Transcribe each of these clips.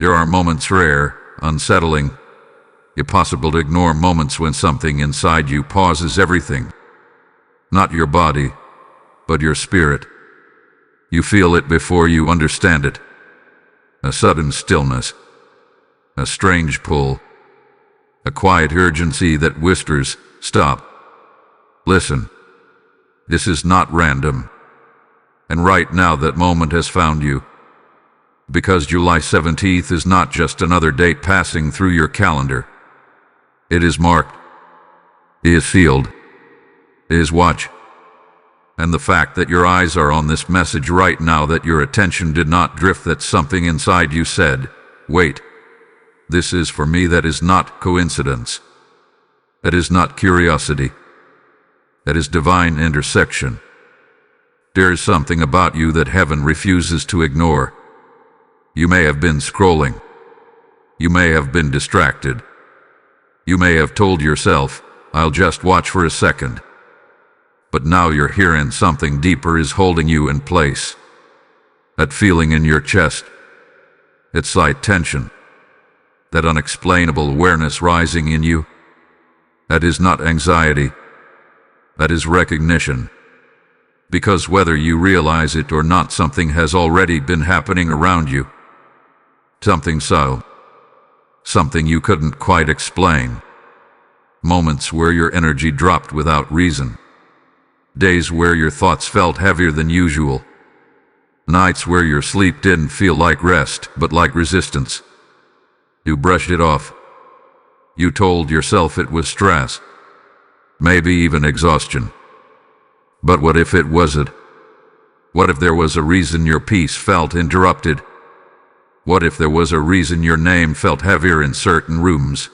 There are moments rare, unsettling, impossible to ignore moments when something inside you pauses everything. Not your body, but your spirit. You feel it before you understand it. A sudden stillness, a strange pull, a quiet urgency that whispers, "Stop. Listen. This is not random." And right now that moment has found you. Because July 17th is not just another date passing through your calendar. It is marked. It is sealed. It is watched. And the fact that your eyes are on this message right now, that your attention did not drift, that something inside you said, "Wait. This is for me," that is not coincidence. That is not curiosity. That is divine intersection. There is something about you that heaven refuses to ignore. You may have been scrolling. You may have been distracted. You may have told yourself, "I'll just watch for a second." But now you're here and something deeper is holding you in place. That feeling in your chest. That slight tension. That unexplainable awareness rising in you. That is not anxiety. That is recognition. Because whether you realize it or not, something has already been happening around you. Something subtle. Something you couldn't quite explain. Moments where your energy dropped without reason. Days where your thoughts felt heavier than usual. Nights where your sleep didn't feel like rest, but like resistance. You brushed it off. You told yourself it was stress. Maybe even exhaustion. But what if it wasn't? What if there was a reason your peace felt interrupted? What if there was a reason your name felt heavier in certain rooms?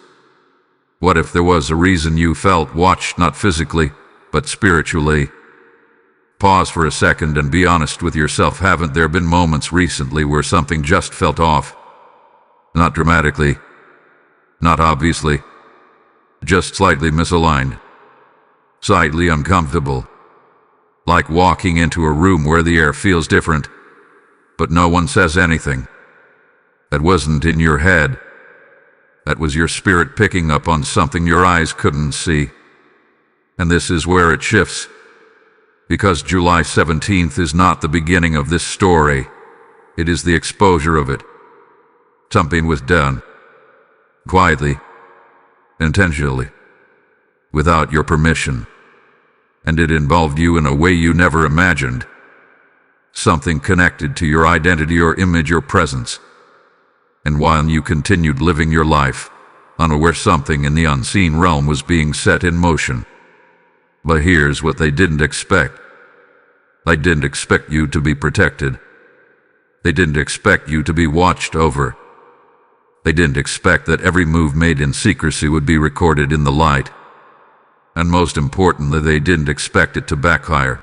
What if there was a reason you felt watched, not physically, but spiritually? Pause for a second and be honest with yourself. Haven't there been moments recently where something just felt off? Not dramatically, not obviously, just slightly misaligned, slightly uncomfortable. Like walking into a room where the air feels different, but no one says anything. That wasn't in your head. That was your spirit picking up on something your eyes couldn't see. And this is where it shifts. Because July 17th is not the beginning of this story. It is the exposure of it. Something was done. Quietly. Intentionally. Without your permission. And it involved you in a way you never imagined. Something connected to your identity or image or presence. And while you continued living your life, unaware something in the unseen realm was being set in motion. But here's what they didn't expect. They didn't expect you to be protected. They didn't expect you to be watched over. They didn't expect that every move made in secrecy would be recorded in the light. And most importantly, they didn't expect it to backfire.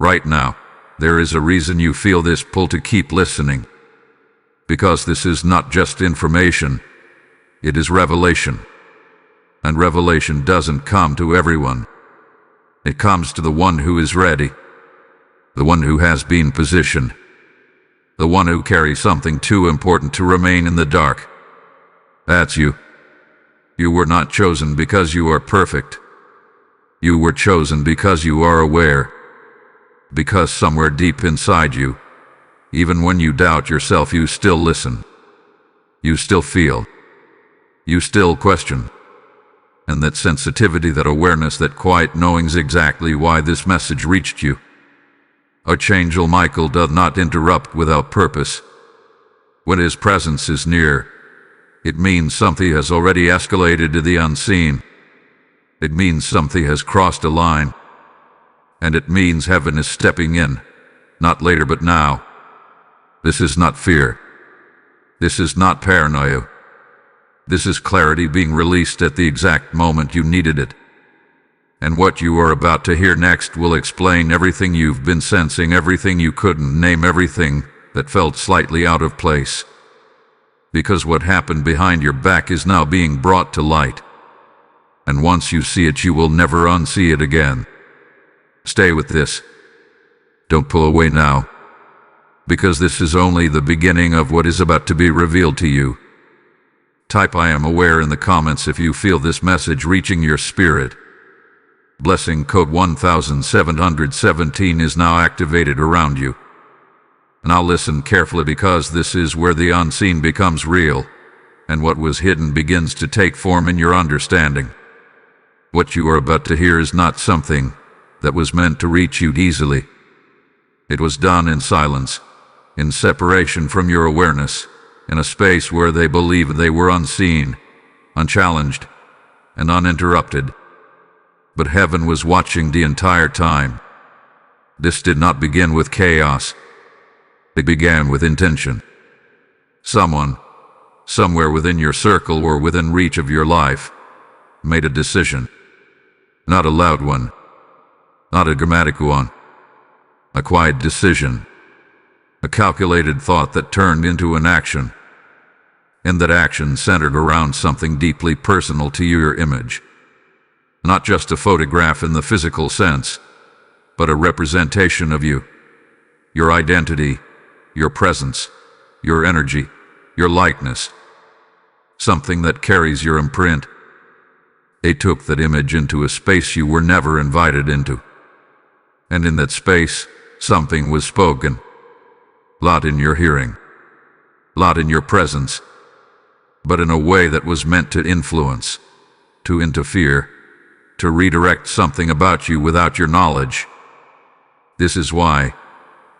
Right now, there is a reason you feel this pull to keep listening. Because this is not just information, it is revelation. And revelation doesn't come to everyone. It comes to the one who is ready, the one who has been positioned, the one who carries something too important to remain in the dark. That's you. You were not chosen because you are perfect. You were chosen because you are aware. Because somewhere deep inside you, even when you doubt yourself, you still listen. You still feel. You still question. And that sensitivity, that awareness, that quiet knowing's exactly why this message reached you. Archangel Michael does not interrupt without purpose. When his presence is near, it means something has already escalated to the unseen. It means something has crossed a line. And it means heaven is stepping in, not later but now. This is not fear. This is not paranoia. This is clarity being released at the exact moment you needed it. And what you are about to hear next will explain everything you've been sensing, everything you couldn't name, everything that felt slightly out of place. Because what happened behind your back is now being brought to light. And once you see it, you will never unsee it again. Stay with this. Don't pull away now. because this is only the beginning of what is about to be revealed to you. Type "I am aware" in the comments if you feel this message reaching your spirit. Blessing code 1717 is now activated around you. Now listen carefully, because this is where the unseen becomes real, and what was hidden begins to take form in your understanding. What you are about to hear is not something that was meant to reach you easily. It was done in silence, in separation from your awareness, in a space where they believed they were unseen, unchallenged, and uninterrupted. But heaven was watching the entire time. This did not begin with chaos. It began with intention. Someone, somewhere within your circle or within reach of your life, made a decision. Not a loud one, not a dramatic one. A quiet decision. A calculated thought that turned into an action. And that action centered around something deeply personal to your image. Not just a photograph in the physical sense, but a representation of you. Your identity, your presence, your energy, your likeness. Something that carries your imprint. They took that image into a space you were never invited into. And in that space, something was spoken. Lot in your hearing. Lot in your presence. But in a way that was meant to influence, to interfere, to redirect something about you without your knowledge. This is why,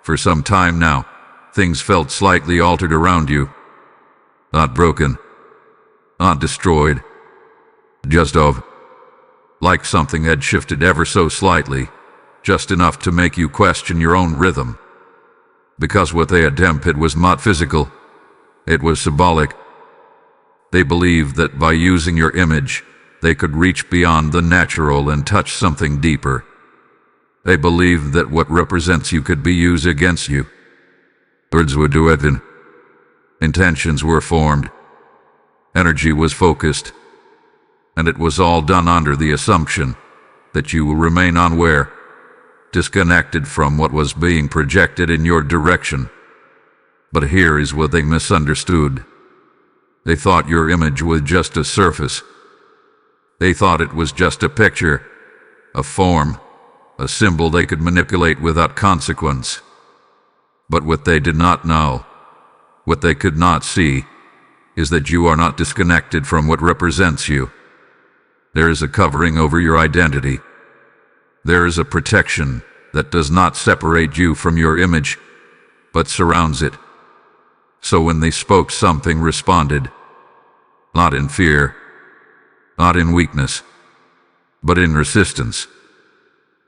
for some time now, things felt slightly altered around you. Not broken, not destroyed, just like something had shifted ever so slightly, just enough to make you question your own rhythm. Because what they attempted was not physical, it was symbolic. They believed that by using your image, they could reach beyond the natural and touch something deeper. They believed that what represents you could be used against you. Words were dueted. Intentions were formed. Energy was focused. And it was all done under the assumption that you will remain unaware, disconnected from what was being projected in your direction. But here is what they misunderstood. They thought your image was just a surface. They thought it was just a picture, a form, a symbol they could manipulate without consequence. But what they did not know, what they could not see, is that you are not disconnected from what represents you. There is a covering over your identity. There is a protection that does not separate you from your image, but surrounds it. So when they spoke, something responded. Not in fear, not in weakness, but in resistance.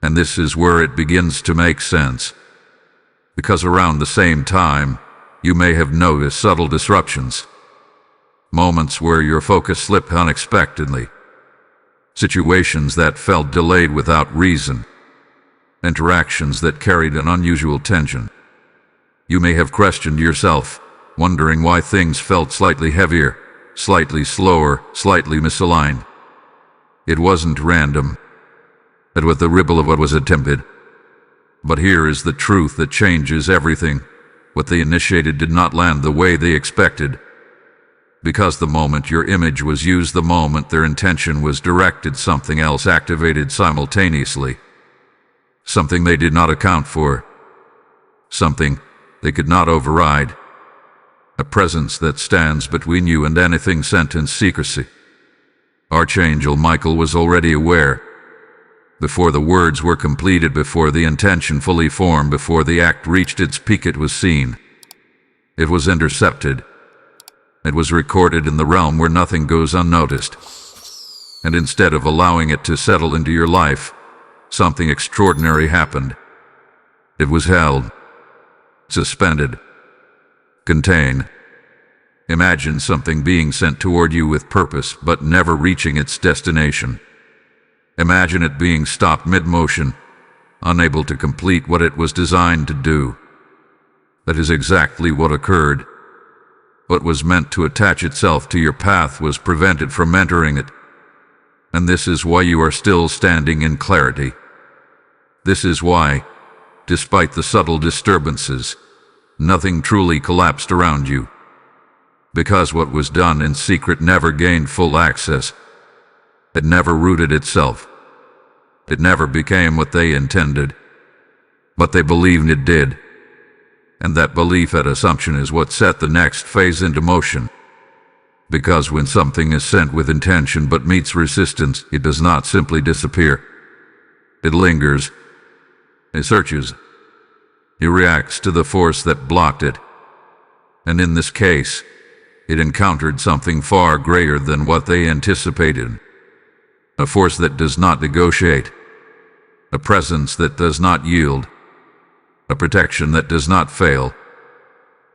And this is where it begins to make sense. Because around the same time, you may have noticed subtle disruptions. Moments where your focus slipped unexpectedly. Situations that felt delayed without reason. Interactions that carried an unusual tension. You may have questioned yourself, wondering why things felt slightly heavier, slightly slower, slightly misaligned. It wasn't random. It was the ripple of what was attempted. But here is the truth that changes everything. What they initiated did not land the way they expected. Because the moment your image was used, the moment their intention was directed, something else activated simultaneously. Something they did not account for. Something they could not override. A presence that stands between you and anything sent in secrecy. Archangel Michael was already aware. Before the words were completed, before the intention fully formed, before the act reached its peak, it was seen. It was intercepted. It was recorded in the realm where nothing goes unnoticed. And instead of allowing it to settle into your life, something extraordinary happened. It was held, suspended, contained. Imagine something being sent toward you with purpose, but never reaching its destination. Imagine it being stopped mid-motion, unable to complete what it was designed to do. That is exactly what occurred. What was meant to attach itself to your path was prevented from entering it. And this is why you are still standing in clarity. This is why, despite the subtle disturbances, nothing truly collapsed around you. Because what was done in secret never gained full access. It never rooted itself. It never became what they intended. But they believed it did. And that belief and assumption is what set the next phase into motion. Because when something is sent with intention but meets resistance, it does not simply disappear. It lingers. It searches. It reacts to the force that blocked it. And in this case, it encountered something far greater than what they anticipated. A force that does not negotiate. A presence that does not yield. A protection that does not fail.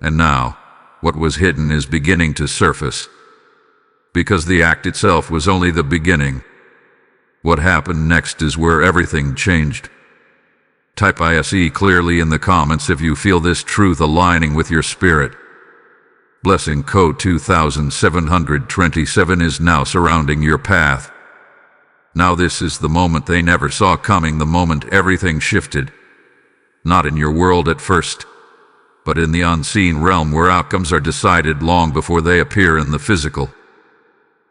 And now, what was hidden is beginning to surface. Because the act itself was only the beginning. What happened next is where everything changed. Type ISE clearly in the comments if you feel this truth aligning with your spirit. Blessing code 2727 is now surrounding your path. Now this is the moment they never saw coming, the moment everything shifted. Not in your world at first, but in the unseen realm where outcomes are decided long before they appear in the physical.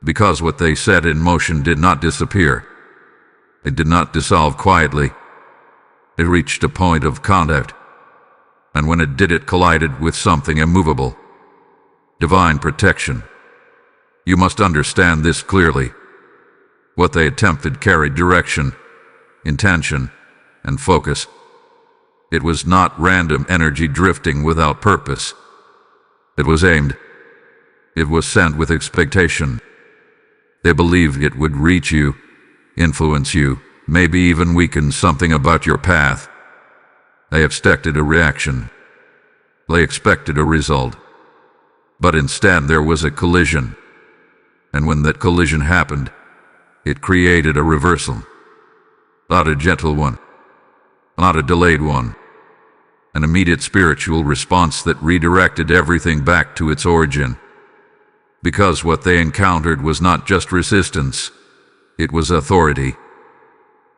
Because what they set in motion did not disappear. It did not dissolve quietly. It reached a point of contact. And when it did, it collided with something immovable. Divine protection. You must understand this clearly. What they attempted carried direction, intention, and focus. It was not random energy drifting without purpose. It was aimed. It was sent with expectation. They believed it would reach you, influence you, maybe even weaken something about your path. They expected a reaction. They expected a result. But instead there was a collision. And when that collision happened, it created a reversal. Not a gentle one. Not a delayed one. An immediate spiritual response that redirected everything back to its origin. Because what they encountered was not just resistance, it was authority.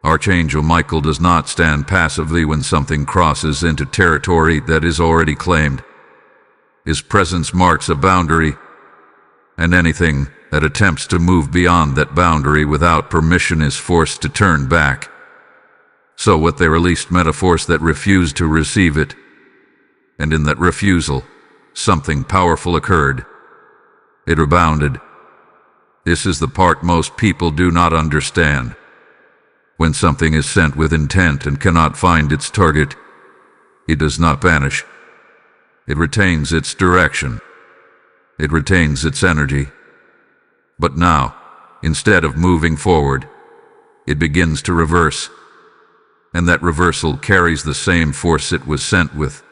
Archangel Michael does not stand passively when something crosses into territory that is already claimed. His presence marks a boundary, and anything that attempts to move beyond that boundary without permission is forced to turn back. So what they released met a force that refused to receive it. And in that refusal, something powerful occurred. It rebounded. This is the part most people do not understand. When something is sent with intent and cannot find its target, it does not vanish. It retains its direction. It retains its energy. But now, instead of moving forward, it begins to reverse. And that reversal carries the same force it was sent with.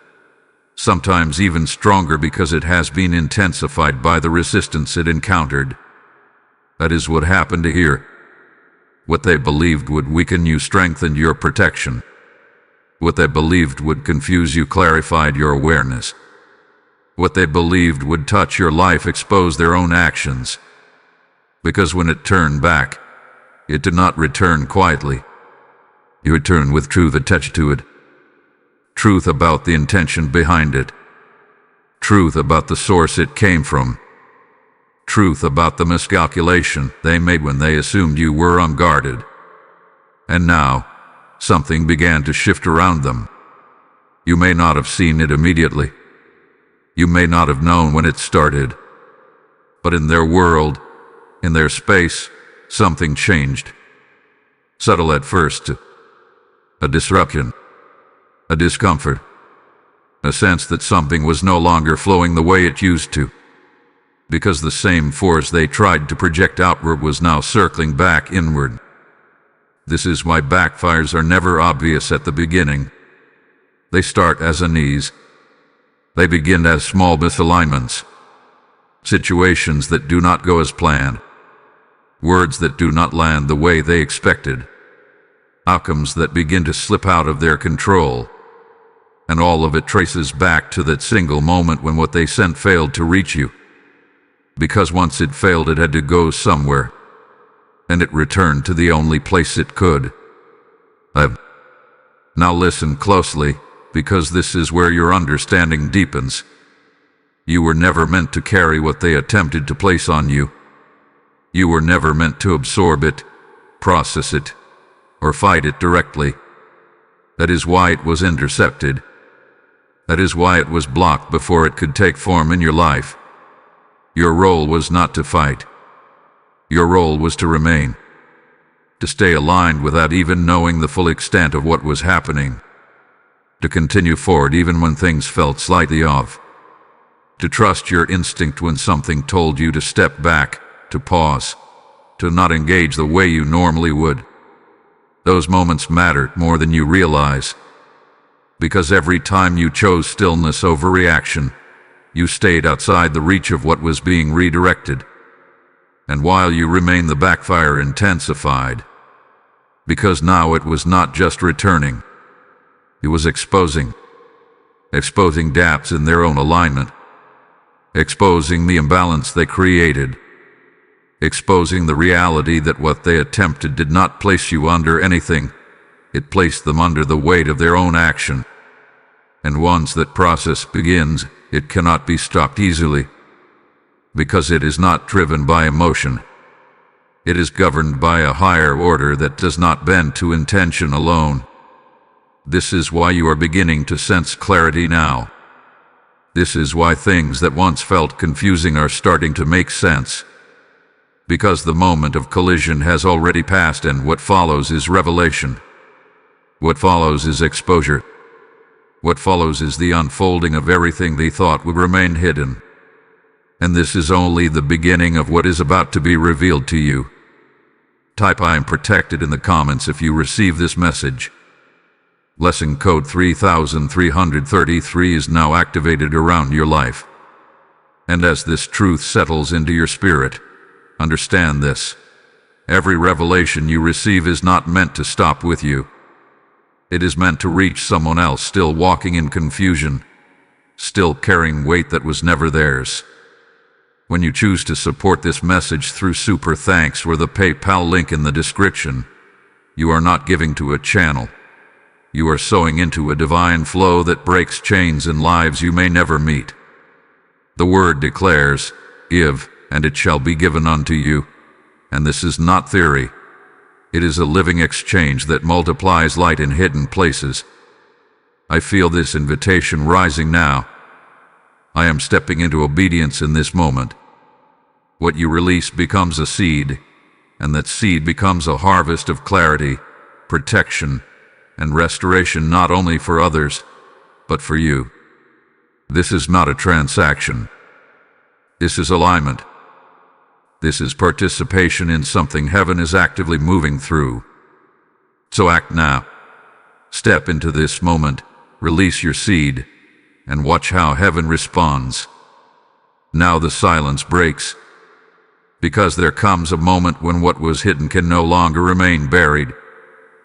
Sometimes even stronger because it has been intensified by the resistance it encountered. That is what happened here. What they believed would weaken you strengthened your protection. What they believed would confuse you clarified your awareness. What they believed would touch your life exposed their own actions. Because when it turned back, it did not return quietly. It returned with truth attached to it. Truth about the intention behind it. Truth about the source it came from. Truth about the miscalculation they made when they assumed you were unguarded. And now, something began to shift around them. You may not have seen it immediately. You may not have known when it started. But in their world, in their space, something changed. Subtle at first. A disruption. A discomfort. A sense that something was no longer flowing the way it used to. Because the same force they tried to project outward was now circling back inward. This is why backfires are never obvious at the beginning. They start as unease. They begin as small misalignments. Situations that do not go as planned. Words that do not land the way they expected. Outcomes that begin to slip out of their control. And all of it traces back to that single moment when what they sent failed to reach you. Because once it failed, it had to go somewhere. And it returned to the only place it could. Now listen closely. because this is where your understanding deepens. You were never meant to carry what they attempted to place on you. You were never meant to absorb it, process it, or fight it directly. That is why it was intercepted. That is why it was blocked before it could take form in your life. Your role was not to fight. Your role was to remain. To stay aligned without even knowing the full extent of what was happening. To continue forward even when things felt slightly off. To trust your instinct when something told you to step back, to pause, to not engage the way you normally would. Those moments mattered more than you realize. Because every time you chose stillness over reaction, you stayed outside the reach of what was being redirected. And while you remained, the backfire intensified. Because now it was not just returning. It was exposing gaps in their own alignment, exposing the imbalance they created, exposing the reality that what they attempted did not place you under anything, it placed them under the weight of their own action. And once that process begins, it cannot be stopped easily, because it is not driven by emotion. It is governed by a higher order that does not bend to intention alone. This is why you are beginning to sense clarity now. This is why things that once felt confusing are starting to make sense. Because the moment of collision has already passed, and what follows is revelation. What follows is exposure. What follows is the unfolding of everything they thought would remain hidden. And this is only the beginning of what is about to be revealed to you. Type "I am protected" in the comments if you receive this message. Lesson code 3333 is now activated around your life. And as this truth settles into your spirit, understand this. Every revelation you receive is not meant to stop with you. It is meant to reach someone else still walking in confusion, still carrying weight that was never theirs. When you choose to support this message through Super Thanks or the PayPal link in the description, you are not giving to a channel. You are sowing into a divine flow that breaks chains in lives you may never meet. The word declares, "Give, and it shall be given unto you." And this is not theory. It is a living exchange that multiplies light in hidden places. I feel this invitation rising now. I am stepping into obedience in this moment. What you release becomes a seed, and that seed becomes a harvest of clarity, protection, and restoration, not only for others, but for you. This is not a transaction. This is alignment. This is participation in something heaven is actively moving through. So act now. Step into this moment, release your seed, and watch how heaven responds. Now the silence breaks, because there comes a moment when what was hidden can no longer remain buried.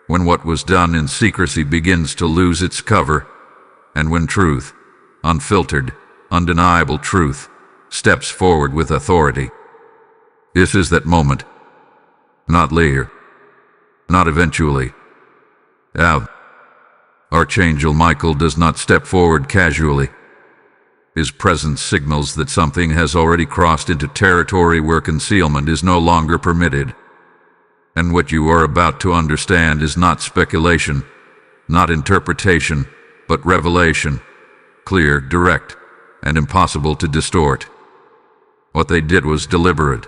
When what was done in secrecy begins to lose its cover, and when truth, unfiltered, undeniable truth, steps forward with authority. This is that moment. Not later. Not eventually. Now, Archangel Michael does not step forward casually. His presence signals that something has already crossed into territory where concealment is no longer permitted. And what you are about to understand is not speculation, not interpretation, but revelation, clear, direct, and impossible to distort. What they did was deliberate.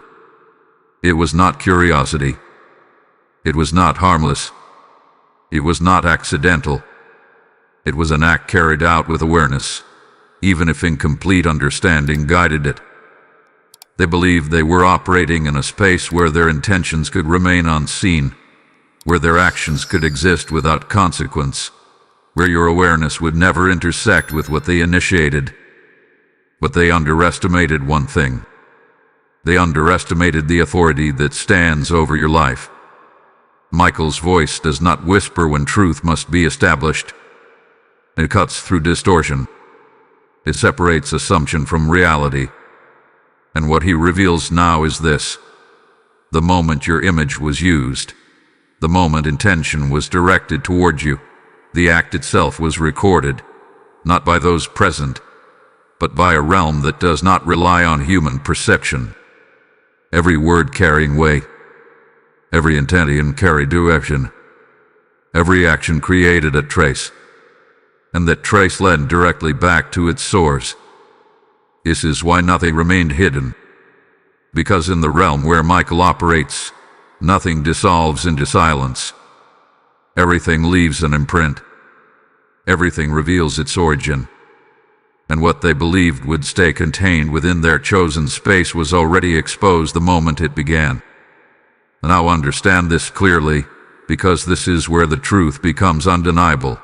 It was not curiosity. It was not harmless. It was not accidental. It was an act carried out with awareness, even if incomplete understanding guided it. They believed they were operating in a space where their intentions could remain unseen, where their actions could exist without consequence, where your awareness would never intersect with what they initiated. But they underestimated one thing. They underestimated the authority that stands over your life. Michael's voice does not whisper when truth must be established. It cuts through distortion. It separates assumption from reality. And what he reveals now is this. The moment your image was used, the moment intention was directed toward you, the act itself was recorded, not by those present, but by a realm that does not rely on human perception. Every word carrying weight, every intention carried to action, every action created a trace, and that trace led directly back to its source. This is why nothing remained hidden, because in the realm where Michael operates, nothing dissolves into silence. Everything leaves an imprint. Everything reveals its origin. And what they believed would stay contained within their chosen space was already exposed the moment it began. Now understand this clearly, because this is where the truth becomes undeniable.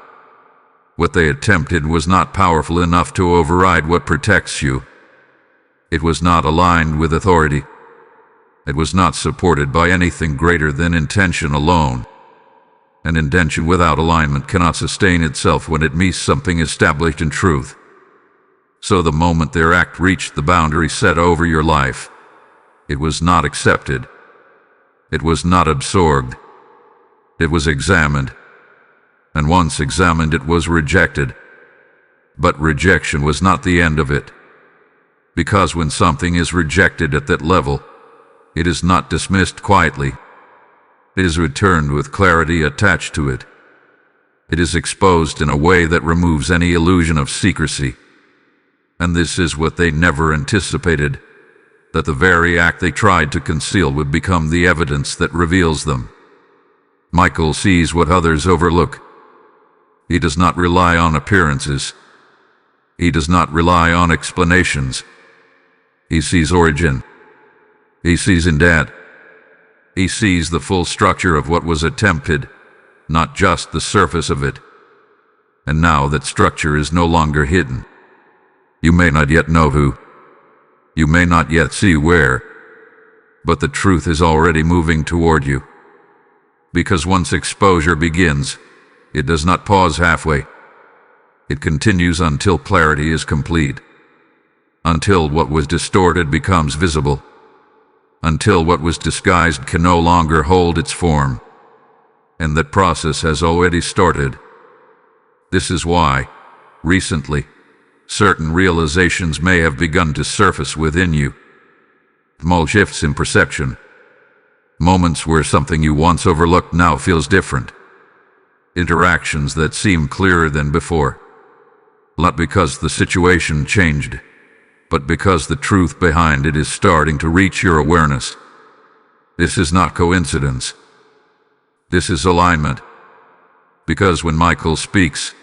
What they attempted was not powerful enough to override what protects you. It was not aligned with authority. It was not supported by anything greater than intention alone. An intention without alignment cannot sustain itself when it meets something established in truth. So the moment their act reached the boundary set over your life, it was not accepted. It was not absorbed. It was examined. And once examined, it was rejected. But rejection was not the end of it. Because when something is rejected at that level, it is not dismissed quietly. It is returned with clarity attached to it. It is exposed in a way that removes any illusion of secrecy. And this is what they never anticipated, that the very act they tried to conceal would become the evidence that reveals them. Michael sees what others overlook. He does not rely on appearances. He does not rely on explanations. He sees origin. He sees intent. He sees the full structure of what was attempted, not just the surface of it. And now that structure is no longer hidden. You may not yet know who. You may not yet see where. But the truth is already moving toward you. Because once exposure begins, it does not pause halfway. It continues until clarity is complete. Until what was distorted becomes visible. Until what was disguised can no longer hold its form. And that process has already started. This is why, recently, certain realizations may have begun to surface within you. Small shifts in perception. Moments where something you once overlooked now feels different. Interactions that seem clearer than before. Not because the situation changed, but because the truth behind it is starting to reach your awareness. This is not coincidence. This is alignment. Because when Michael speaks,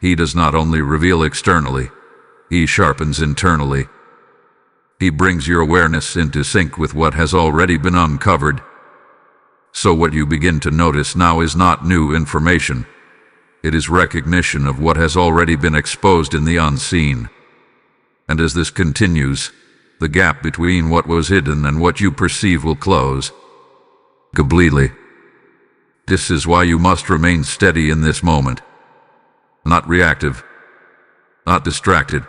he does not only reveal externally, he sharpens internally. He brings your awareness into sync with what has already been uncovered. So what you begin to notice now is not new information. It is recognition of what has already been exposed in the unseen. And as this continues, the gap between what was hidden and what you perceive will close completely. This is why you must remain steady in this moment. Not reactive. Not distracted.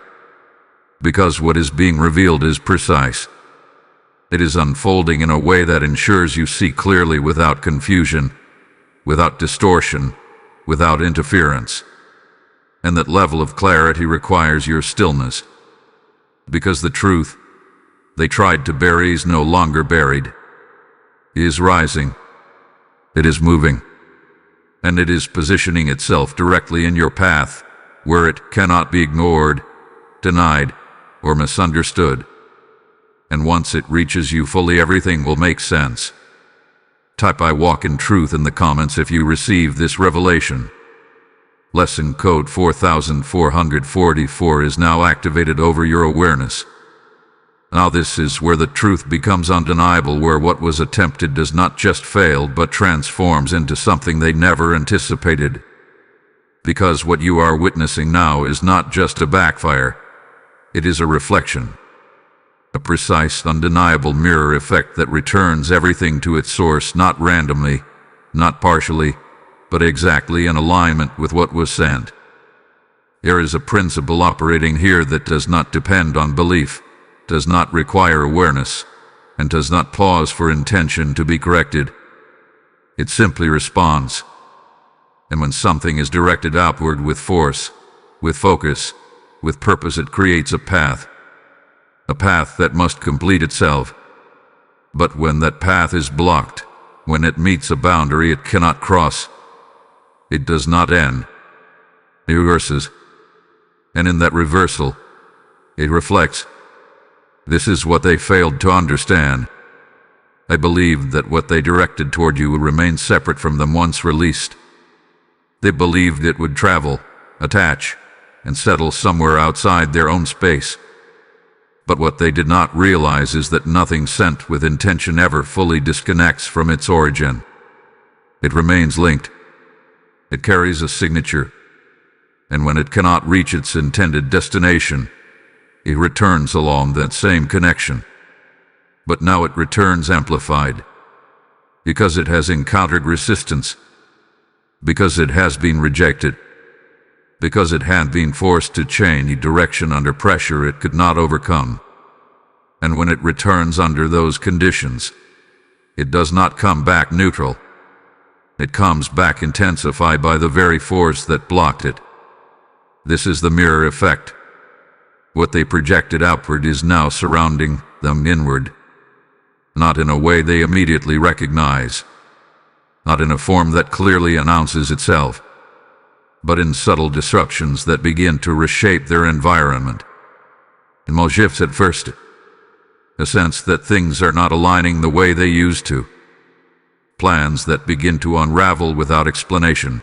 Because what is being revealed is precise. It is unfolding in a way that ensures you see clearly without confusion, without distortion, without interference. And that level of clarity requires your stillness. Because the truth they tried to bury is no longer buried. It is rising. It is moving. And it is positioning itself directly in your path, where it cannot be ignored, denied, or misunderstood. And once it reaches you fully, everything will make sense. Type "I walk in truth" in the comments if you receive this revelation. Lesson code 4444 is now activated over your awareness. Now this is where the truth becomes undeniable, where what was attempted does not just fail but transforms into something they never anticipated. Because what you are witnessing now is not just a backfire. It is a reflection. A precise, undeniable mirror effect that returns everything to its source, not randomly, not partially, but exactly in alignment with what was sent. There is a principle operating here that does not depend on belief, does not require awareness, and does not pause for intention to be corrected. It simply responds. And when something is directed outward with force, with focus, with purpose. It creates a path that must complete itself. But when that path is blocked, when it meets a boundary it cannot cross, it does not end. It reverses. And in that reversal, it reflects. This is what they failed to understand. They believed that what they directed toward you would remain separate from them once released. They believed it would travel, attach, and settle somewhere outside their own space. But what they did not realize is that nothing sent with intention ever fully disconnects from its origin. It remains linked. It carries a signature. And when it cannot reach its intended destination, it returns along that same connection. But now it returns amplified, because it has encountered resistance, because it has been rejected, because it had been forced to change direction under pressure it could not overcome. And when it returns under those conditions, it does not come back neutral. It comes back intensified by the very force that blocked it. This is the mirror effect. What they projected outward is now surrounding them inward, not in a way they immediately recognize, not in a form that clearly announces itself, but in subtle disruptions that begin to reshape their environment. In small shifts at first, a sense that things are not aligning the way they used to, plans that begin to unravel without explanation,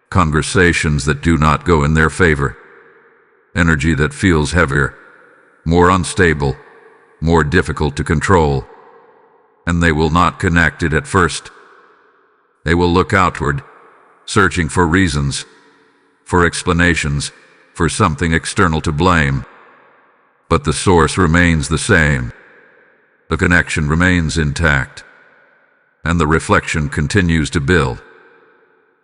conversations that do not go in their favor, energy that feels heavier, more unstable, more difficult to control, and they will not connect it at first. They will look outward, searching for reasons, for explanations, for something external to blame. But the source remains the same. The connection remains intact, and the reflection continues to build.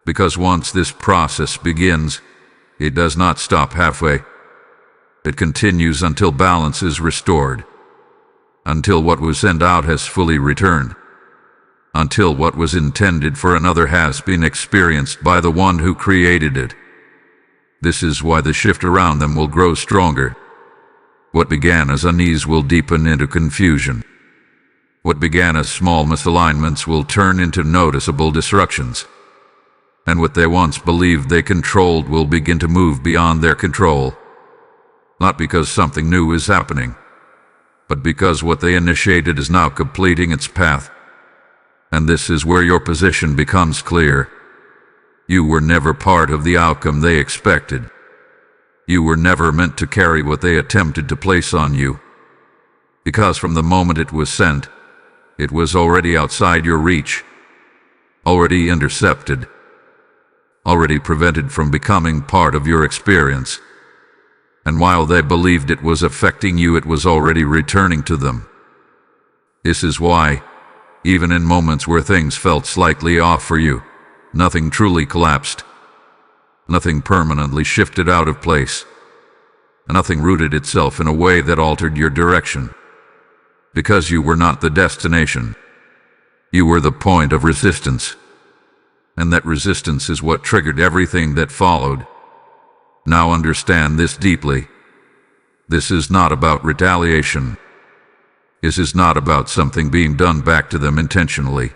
Because once this process begins, it does not stop halfway. It continues until balance is restored, until what was sent out has fully returned, until what was intended for another has been experienced by the one who created it. This is why the shift around them will grow stronger. What began as unease will deepen into confusion. What began as small misalignments will turn into noticeable disruptions. And what they once believed they controlled will begin to move beyond their control. Not because something new is happening, but because what they initiated is now completing its path. And this is where your position becomes clear. You were never part of the outcome they expected. You were never meant to carry what they attempted to place on you. Because from the moment it was sent, it was already outside your reach, already intercepted, already prevented from becoming part of your experience. And while they believed it was affecting you, it was already returning to them. This is why, even in moments where things felt slightly off for you, nothing truly collapsed. Nothing permanently shifted out of place. Nothing rooted itself in a way that altered your direction. Because you were not the destination. You were the point of resistance. And that resistance is what triggered everything that followed. Now understand this deeply. This is not about retaliation. This is not about something being done back to them intentionally.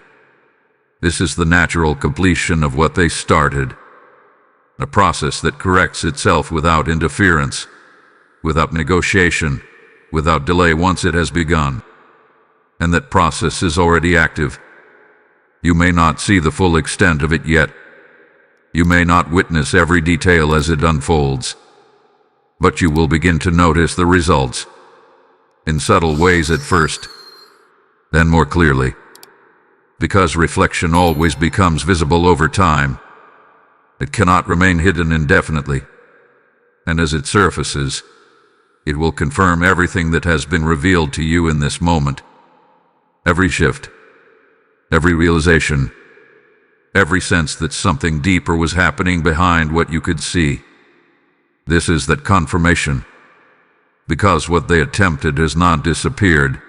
This is the natural completion of what they started. A process that corrects itself without interference, without negotiation, without delay once it has begun. And that process is already active. You may not see the full extent of it yet. You may not witness every detail as it unfolds. But you will begin to notice the results. In subtle ways at first, then more clearly. Because reflection always becomes visible over time. It cannot remain hidden indefinitely. And as it surfaces, it will confirm everything that has been revealed to you in this moment. Every shift, every realization, every sense that something deeper was happening behind what you could see. This is that confirmation. Because what they attempted has not disappeared.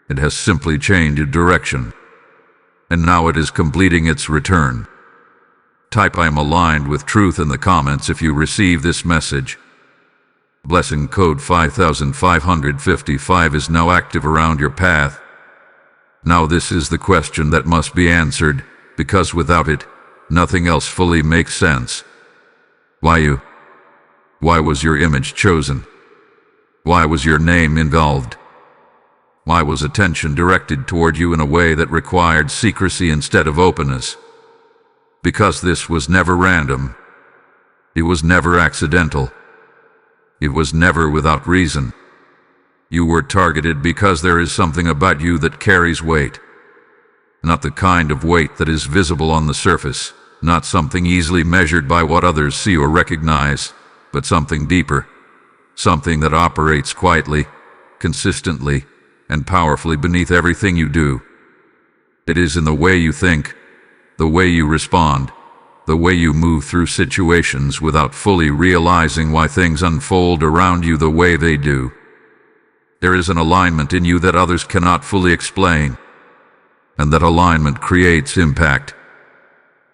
It has simply changed direction. And now it is completing its return. Type "I am aligned with truth" in the comments if you receive this message. Blessing code 5555 is now active around your path. Now this is the question that must be answered, because without it, nothing else fully makes sense. Why you? Why was your image chosen? Why was your name involved? Why was attention directed toward you in a way that required secrecy instead of openness? Because this was never random. It was never accidental. It was never without reason. You were targeted because there is something about you that carries weight. Not the kind of weight that is visible on the surface, not something easily measured by what others see or recognize, but something deeper, something that operates quietly, consistently, and powerfully beneath everything you do. It is in the way you think, the way you respond, the way you move through situations without fully realizing why things unfold around you the way they do. There is an alignment in you that others cannot fully explain, and that alignment creates impact,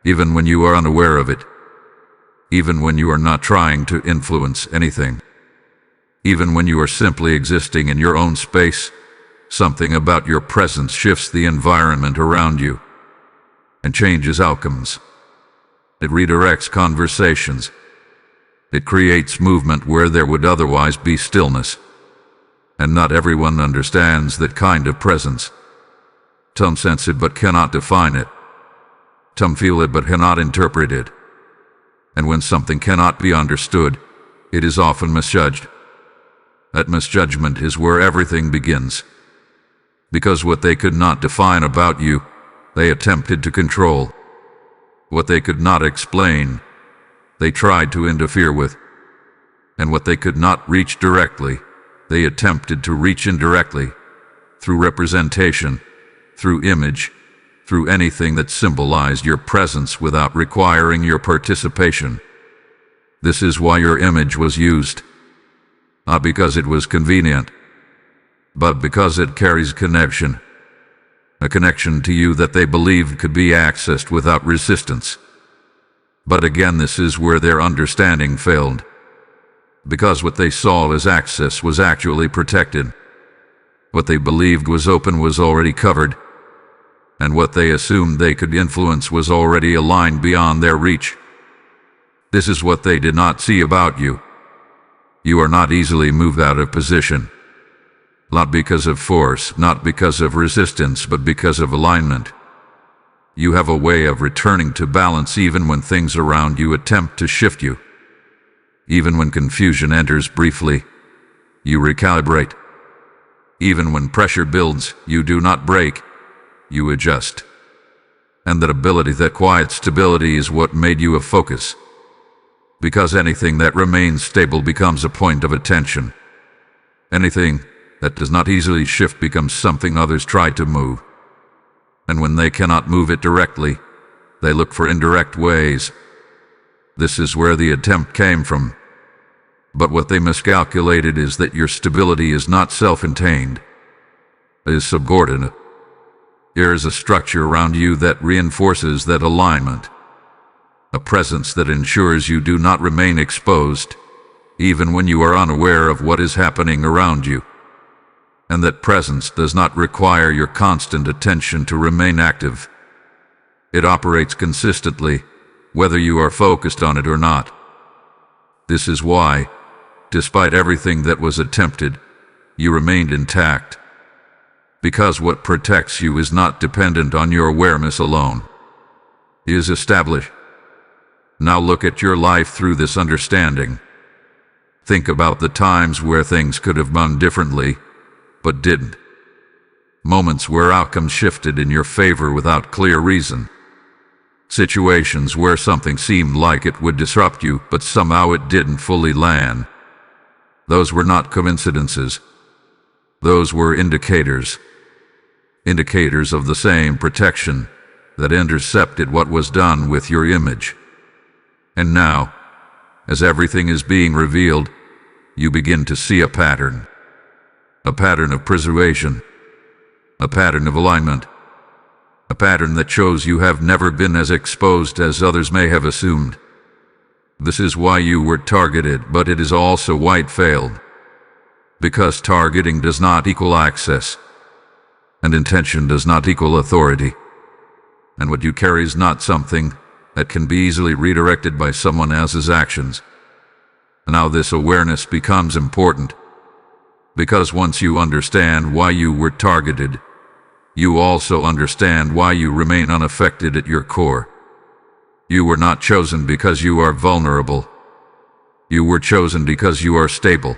even when you are unaware of it, even when you are not trying to influence anything, even when you are simply existing in your own space. Something about your presence shifts the environment around you and changes outcomes. It redirects conversations. It creates movement where there would otherwise be stillness. And not everyone understands that kind of presence. Some sense it but cannot define it. Some feel it but cannot interpret it. And when something cannot be understood, it is often misjudged. That misjudgment is where everything begins. Because what they could not define about you, they attempted to control. What they could not explain, they tried to interfere with. And what they could not reach directly, they attempted to reach indirectly, through representation, through image, through anything that symbolized your presence without requiring your participation. This is why your image was used. Not because it was convenient, but because it carries connection. A connection to you that they believed could be accessed without resistance. But again, this is where their understanding failed. Because what they saw as access was actually protected. What they believed was open was already covered. And what they assumed they could influence was already aligned beyond their reach. This is what they did not see about you. You are not easily moved out of position. Not because of force, not because of resistance, but because of alignment. You have a way of returning to balance even when things around you attempt to shift you. Even when confusion enters briefly, you recalibrate. Even when pressure builds, you do not break, you adjust. And that ability, that quiet stability, is what made you a focus. Because anything that remains stable becomes a point of attention. Anything that does not easily shift becomes something others try to move. And when they cannot move it directly, they look for indirect ways. This is where the attempt came from. But what they miscalculated is that your stability is not self-contained. It is subordinate. There is a structure around you that reinforces that alignment. A presence that ensures you do not remain exposed, even when you are unaware of what is happening around you. And that presence does not require your constant attention to remain active. It operates consistently, whether you are focused on it or not. This is why, despite everything that was attempted, you remained intact. Because what protects you is not dependent on your awareness alone. It is established. Now look at your life through this understanding. Think about the times where things could have gone differently, but didn't. Moments where outcomes shifted in your favor without clear reason. Situations where something seemed like it would disrupt you, but somehow it didn't fully land. Those were not coincidences. Those were indicators. Indicators of the same protection that intercepted what was done with your image. And now, as everything is being revealed, you begin to see a pattern. A pattern of preservation. A pattern of alignment. A pattern that shows you have never been as exposed as others may have assumed. This is why you were targeted, but it is also why it failed. Because targeting does not equal access, and intention does not equal authority. And what you carry is not something that can be easily redirected by someone else's actions. Now this awareness becomes important, because once you understand why you were targeted, you also understand why you remain unaffected at your core. You were not chosen because you are vulnerable. You were chosen because you are stable.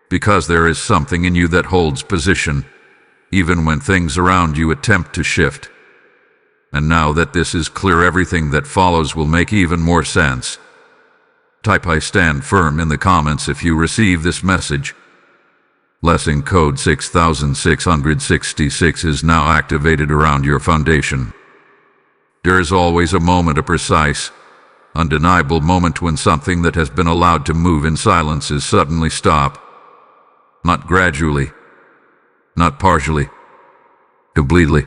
Because there is something in you that holds position, even when things around you attempt to shift. And now that this is clear, everything that follows will make even more sense. Type "I stand firm" in the comments if you receive this message. Blessing code 6666 is now activated around your foundation. There is always a moment, a precise, undeniable moment when something that has been allowed to move in silence is suddenly stopped. Not gradually, not partially, completely.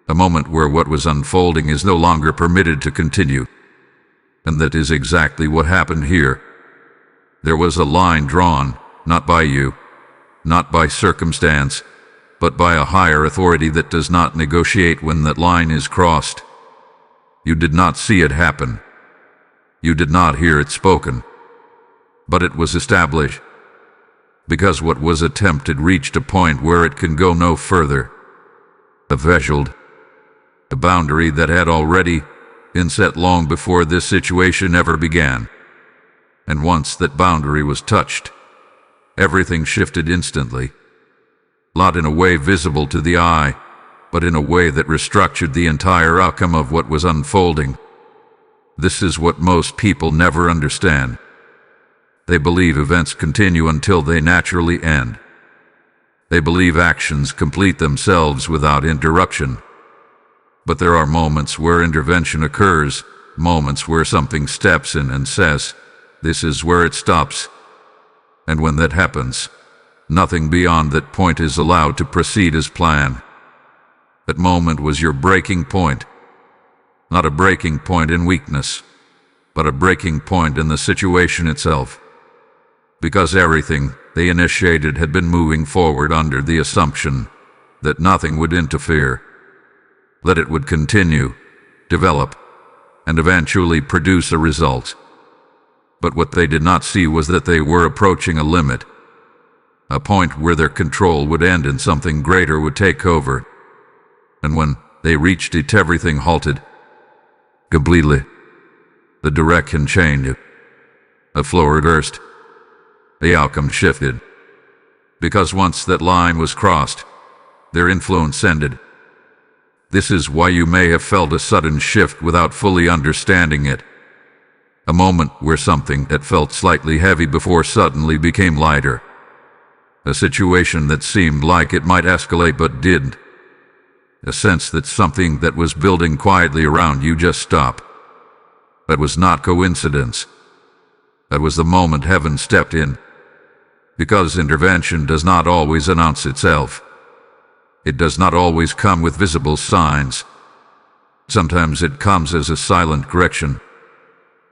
A moment where what was unfolding is no longer permitted to continue. And that is exactly what happened here. There was a line drawn, not by you, not by circumstance, but by a higher authority that does not negotiate when that line is crossed. You did not see it happen. You did not hear it spoken. But it was established. Because what was attempted reached a point where it can go no further. A threshold. A boundary that had already been set long before this situation ever began. And once that boundary was touched, everything shifted instantly. Not in a way visible to the eye, but in a way that restructured the entire outcome of what was unfolding. This is what most people never understand. They believe events continue until they naturally end. They believe actions complete themselves without interruption. But there are moments where intervention occurs, moments where something steps in and says, "This is where it stops." And when that happens, nothing beyond that point is allowed to proceed as planned. That moment was your breaking point. Not a breaking point in weakness, but a breaking point in the situation itself. Because everything they initiated had been moving forward under the assumption that nothing would interfere, that it would continue, develop, and eventually produce a result. But what they did not see was that they were approaching a limit, a point where their control would end and something greater would take over. And when they reached it, everything halted. Completely. The direction changed. The flow reversed. The outcome shifted. Because once that line was crossed, their influence ended. This is why you may have felt a sudden shift without fully understanding it. A moment where something that felt slightly heavy before suddenly became lighter. A situation that seemed like it might escalate but didn't. A sense that something that was building quietly around you just stopped. That was not coincidence. That was the moment heaven stepped in. Because intervention does not always announce itself. It does not always come with visible signs. Sometimes it comes as a silent correction.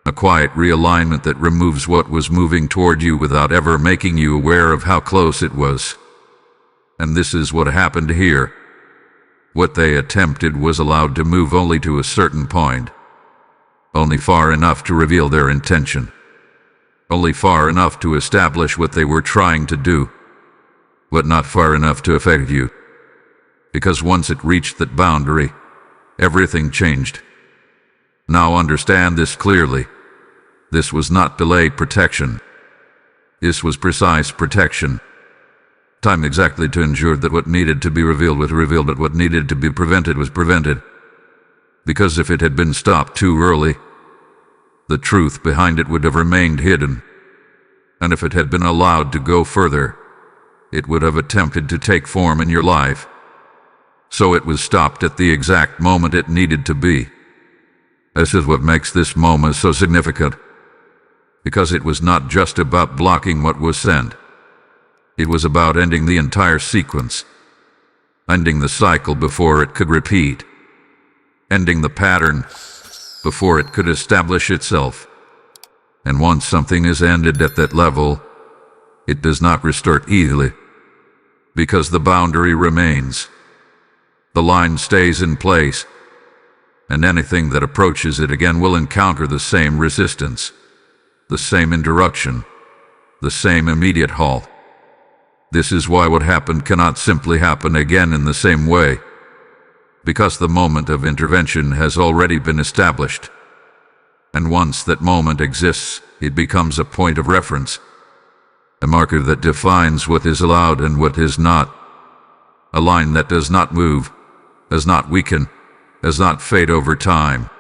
A quiet realignment that removes what was moving toward you without ever making you aware of how close it was. And this is what happened here. What they attempted was allowed to move only to a certain point. Only far enough to reveal their intention. Only far enough to establish what they were trying to do. But not far enough to affect you. Because once it reached that boundary, everything changed. Now understand this clearly. This was not delayed protection. This was precise protection. Time exactly to ensure that what needed to be revealed was revealed, that what needed to be prevented was prevented. Because if it had been stopped too early, the truth behind it would have remained hidden. And if it had been allowed to go further, it would have attempted to take form in your life. So it was stopped at the exact moment it needed to be. This is what makes this moment so significant. Because it was not just about blocking what was sent. It was about ending the entire sequence. ending the cycle before it could repeat, ending the pattern before it could establish itself. And once something is ended at that level, it does not restart easily, because the boundary remains. The line stays in place, and anything that approaches it again will encounter the same resistance, the same interruption, the same immediate halt. This is why what happened cannot simply happen again in the same way, because the moment of intervention has already been established. And once that moment exists, it becomes a point of reference, a marker that defines what is allowed and what is not, a line that does not move, does not weaken, does not fade over time.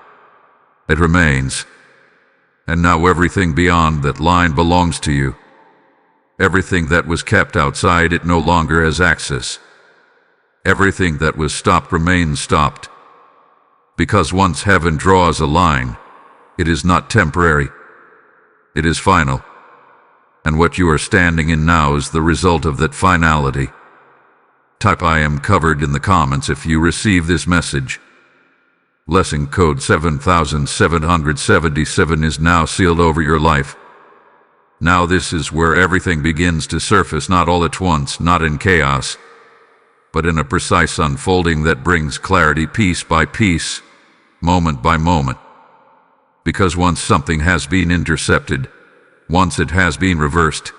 It remains. And now everything beyond that line belongs to you. Everything that was kept outside it no longer has access. Everything that was stopped remains stopped. Because once heaven draws a line, it is not temporary. It is final. And what you are standing in now is the result of that finality. Type I am covered in the comments if you receive this message. Blessing code 7777 is now sealed over your life. Now this is where everything begins to surface, not all at once, not in chaos, but in a precise unfolding that brings clarity piece by piece, moment by moment. Because once something has been intercepted, once it has been reversed,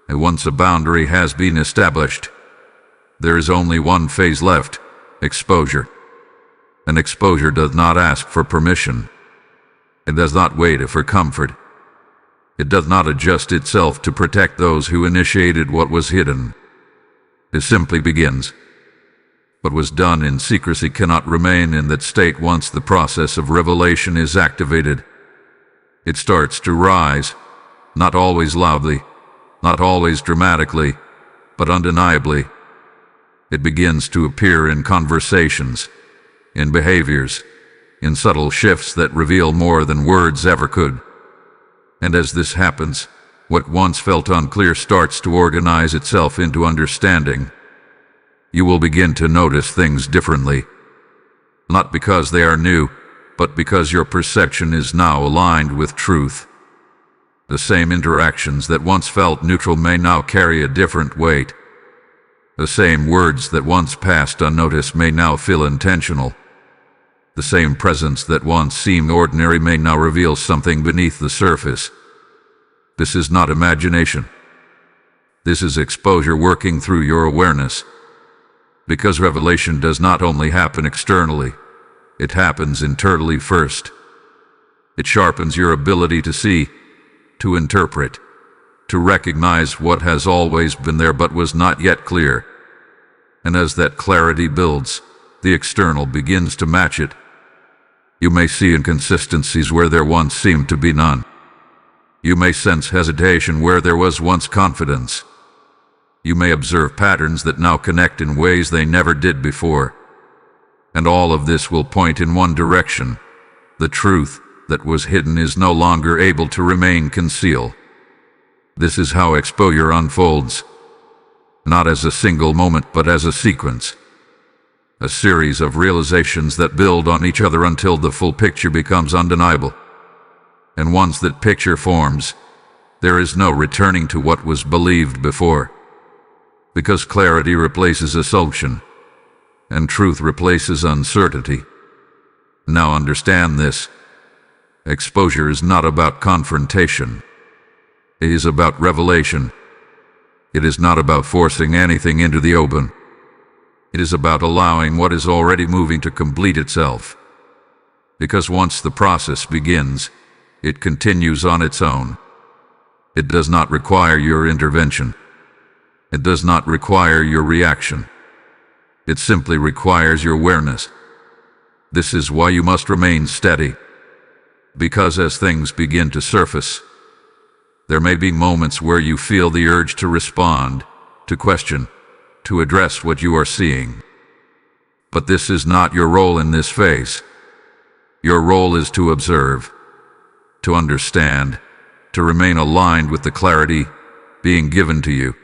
and once a boundary has been established, there is only one phase left: exposure. And exposure does not ask for permission. It does not wait for comfort. It does not adjust itself to protect those who initiated what was hidden. It simply begins. What was done in secrecy cannot remain in that state once the process of revelation is activated. It starts to rise, not always loudly, not always dramatically, but undeniably. It begins to appear in conversations, in behaviors, in subtle shifts that reveal more than words ever could. And as this happens, what once felt unclear starts to organize itself into understanding. You will begin to notice things differently, not because they are new, but because your perception is now aligned with truth. The same interactions that once felt neutral may now carry a different weight. The same words that once passed unnoticed may now feel intentional. The same presence that once seemed ordinary may now reveal something beneath the surface. This is not imagination. This is exposure working through your awareness. Because revelation does not only happen externally, it happens internally first. It sharpens your ability to see, to interpret, to recognize what has always been there but was not yet clear. And as that clarity builds, the external begins to match it. You may see inconsistencies where there once seemed to be none. You may sense hesitation where there was once confidence. You may observe patterns that now connect in ways they never did before. And all of this will point in one direction. The truth that was hidden is no longer able to remain concealed. This is how exposure unfolds, not as a single moment but as a sequence. A series of realizations that build on each other until the full picture becomes undeniable. And once that picture forms, there is no returning to what was believed before. Because clarity replaces assumption, and truth replaces uncertainty. Now understand this. Exposure is not about confrontation. It is about revelation. It is not about forcing anything into the open. It is about allowing what is already moving to complete itself. Because once the process begins, it continues on its own. It does not require your intervention. It does not require your reaction. It simply requires your awareness. This is why you must remain steady. Because as things begin to surface, there may be moments where you feel the urge to respond, to question, to address what you are seeing. But this is not your role in this phase. Your role is to observe, to understand, to remain aligned with the clarity being given to you.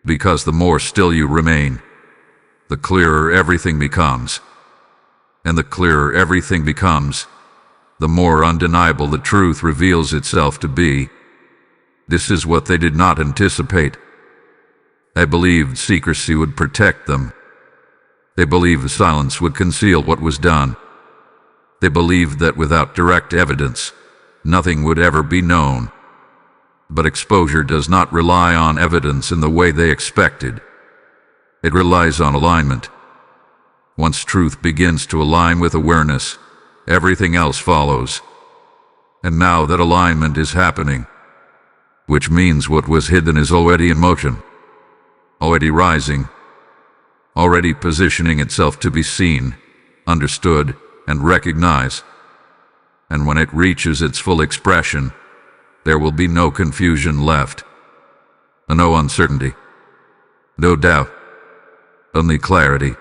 Because the more still you remain, the clearer everything becomes. And the clearer everything becomes, the more undeniable the truth reveals itself to be. This is what they did not anticipate. They believed secrecy would protect them. They believed silence would conceal what was done. They believed that without direct evidence, nothing would ever be known. But exposure does not rely on evidence in the way they expected. It relies on alignment. Once truth begins to align with awareness, everything else follows. And now that alignment is happening, which means what was hidden is already in motion, already rising, already positioning itself to be seen, understood, and recognized. And when it reaches its full expression, there will be no confusion left, no uncertainty, no doubt, only clarity.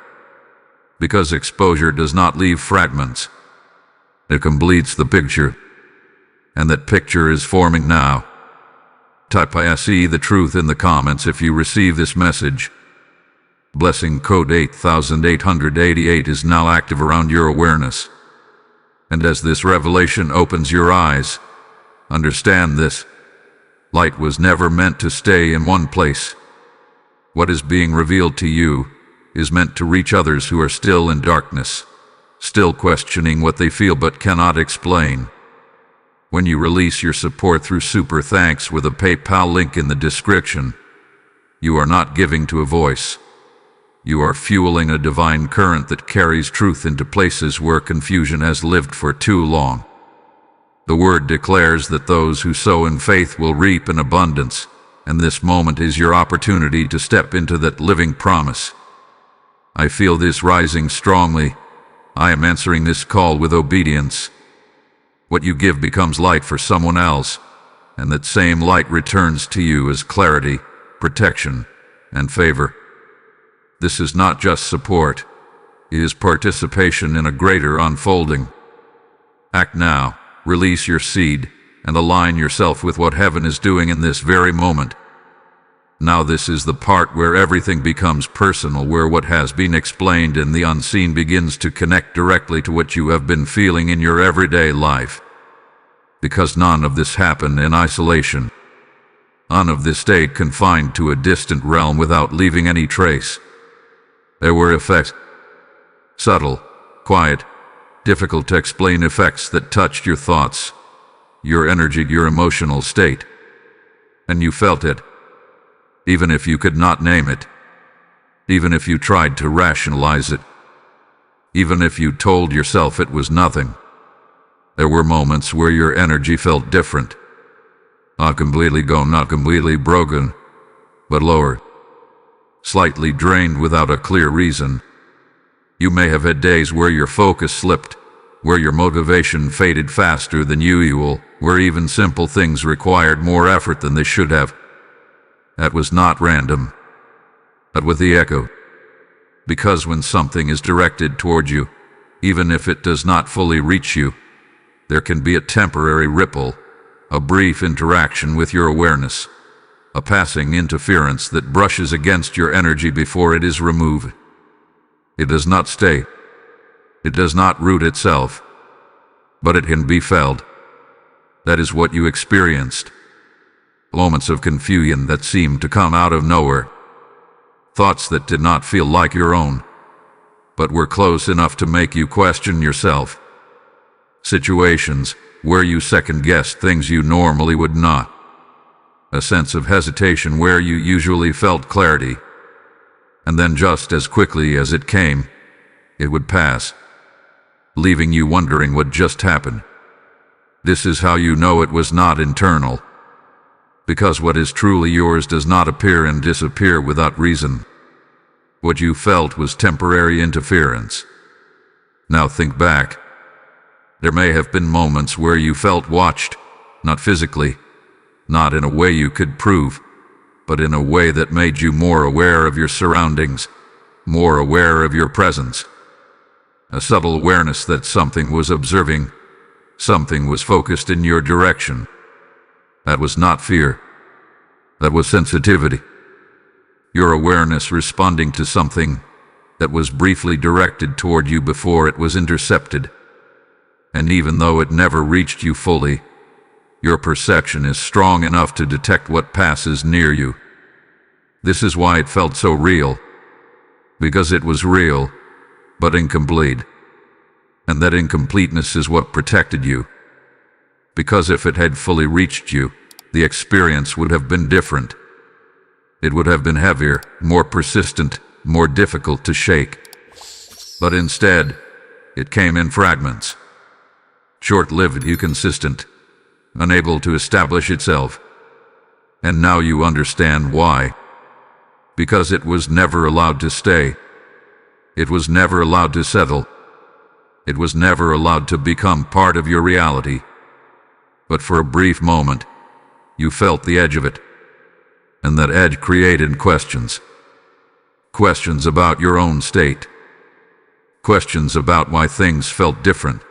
Because exposure does not leave fragments. It completes the picture, and that picture is forming now. Type I see the truth in the comments if you receive this message. Blessing code 8888 is now active around your awareness. And as this revelation opens your eyes, understand this. Light was never meant to stay in one place. What is being revealed to you is meant to reach others who are still in darkness, still questioning what they feel but cannot explain. When you release your support through Super Thanks with a PayPal link in the description, you are not giving to a voice. You are fueling a divine current that carries truth into places where confusion has lived for too long. The word declares that those who sow in faith will reap in abundance, and this moment is your opportunity to step into that living promise. I feel this rising strongly. I am answering this call with obedience. What you give becomes light for someone else, and that same light returns to you as clarity, protection, and favor. This is not just support. It is participation in a greater unfolding. Act now, release your seed, and align yourself with what heaven is doing in this very moment. Now this is the part where everything becomes personal, where what has been explained in the unseen begins to connect directly to what you have been feeling in your everyday life. Because none of this happened in isolation. None of this stayed confined to a distant realm without leaving any trace. There were effects, subtle, quiet, difficult to explain effects that touched your thoughts, your energy, your emotional state. And you felt it. Even if you could not name it, even if you tried to rationalize it, even if you told yourself it was nothing, there were moments where your energy felt different. Not completely gone, not completely broken, but lower, slightly drained without a clear reason. You may have had days where your focus slipped, where your motivation faded faster than usual, where even simple things required more effort than they should have. That was not random, but with the echo. Because when something is directed toward you, even if it does not fully reach you, there can be a temporary ripple, a brief interaction with your awareness, a passing interference that brushes against your energy before it is removed. It does not stay. It does not root itself, but it can be felt. That is what you experienced. Moments of confusion that seemed to come out of nowhere. Thoughts that did not feel like your own, but were close enough to make you question yourself. Situations where you second-guessed things you normally would not. A sense of hesitation where you usually felt clarity. And then just as quickly as it came, it would pass, leaving you wondering what just happened. This is how you know it was not internal. Because what is truly yours does not appear and disappear without reason. What you felt was temporary interference. Now think back. There may have been moments where you felt watched, not physically, not in a way you could prove, but in a way that made you more aware of your surroundings, more aware of your presence. A subtle awareness that something was observing, something was focused in your direction. That was not fear. That was sensitivity. Your awareness responding to something that was briefly directed toward you before it was intercepted. And even though it never reached you fully, your perception is strong enough to detect what passes near you. This is why it felt so real, because it was real, but incomplete. And that incompleteness is what protected you. Because if it had fully reached you, the experience would have been different. It would have been heavier, more persistent, more difficult to shake. But instead, it came in fragments. Short-lived, inconsistent, unable to establish itself. And now you understand why. Because it was never allowed to stay. It was never allowed to settle. It was never allowed to become part of your reality. But for a brief moment, you felt the edge of it. And that edge created questions. Questions about your own state. Questions about why things felt different.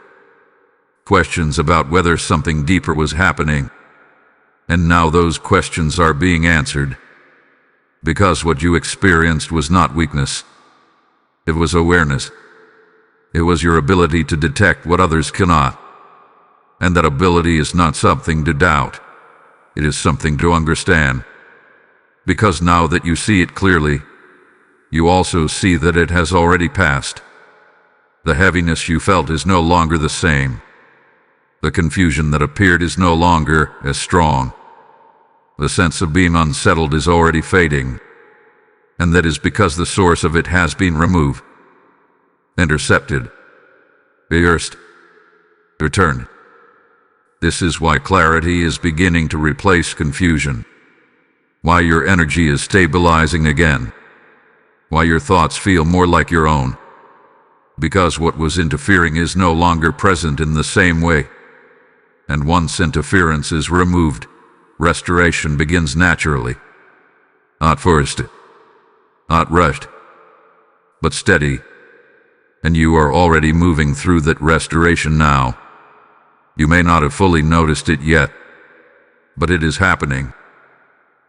Questions about whether something deeper was happening. And now those questions are being answered. Because what you experienced was not weakness. It was awareness. It was your ability to detect what others cannot. And that ability is not something to doubt. It is something to understand. Because now that you see it clearly, you also see that it has already passed. The heaviness you felt is no longer the same. The confusion that appeared is no longer as strong. The sense of being unsettled is already fading. And that is because the source of it has been removed, intercepted, erased, returned. This is why clarity is beginning to replace confusion. Why your energy is stabilizing again. Why your thoughts feel more like your own. Because what was interfering is no longer present in the same way. And once interference is removed, restoration begins naturally. Not forced, not rushed, but steady. And you are already moving through that restoration now. You may not have fully noticed it yet, but it is happening.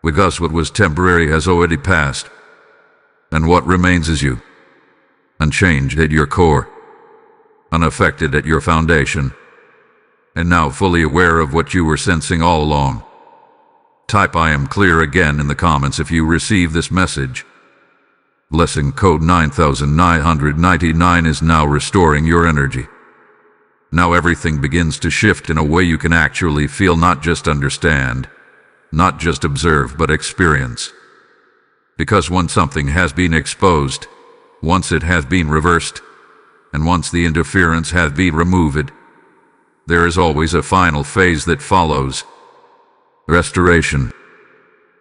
Because what was temporary has already passed. And what remains is you, unchanged at your core, unaffected at your foundation, and now fully aware of what you were sensing all along. Type "I am clear" again in the comments if you receive this message. Blessing code 9999 is now restoring your energy. Now everything begins to shift in a way you can actually feel, not just understand, not just observe, but experience. Because once something has been exposed, once it has been reversed, and once the interference has been removed, there is always a final phase that follows. Restoration.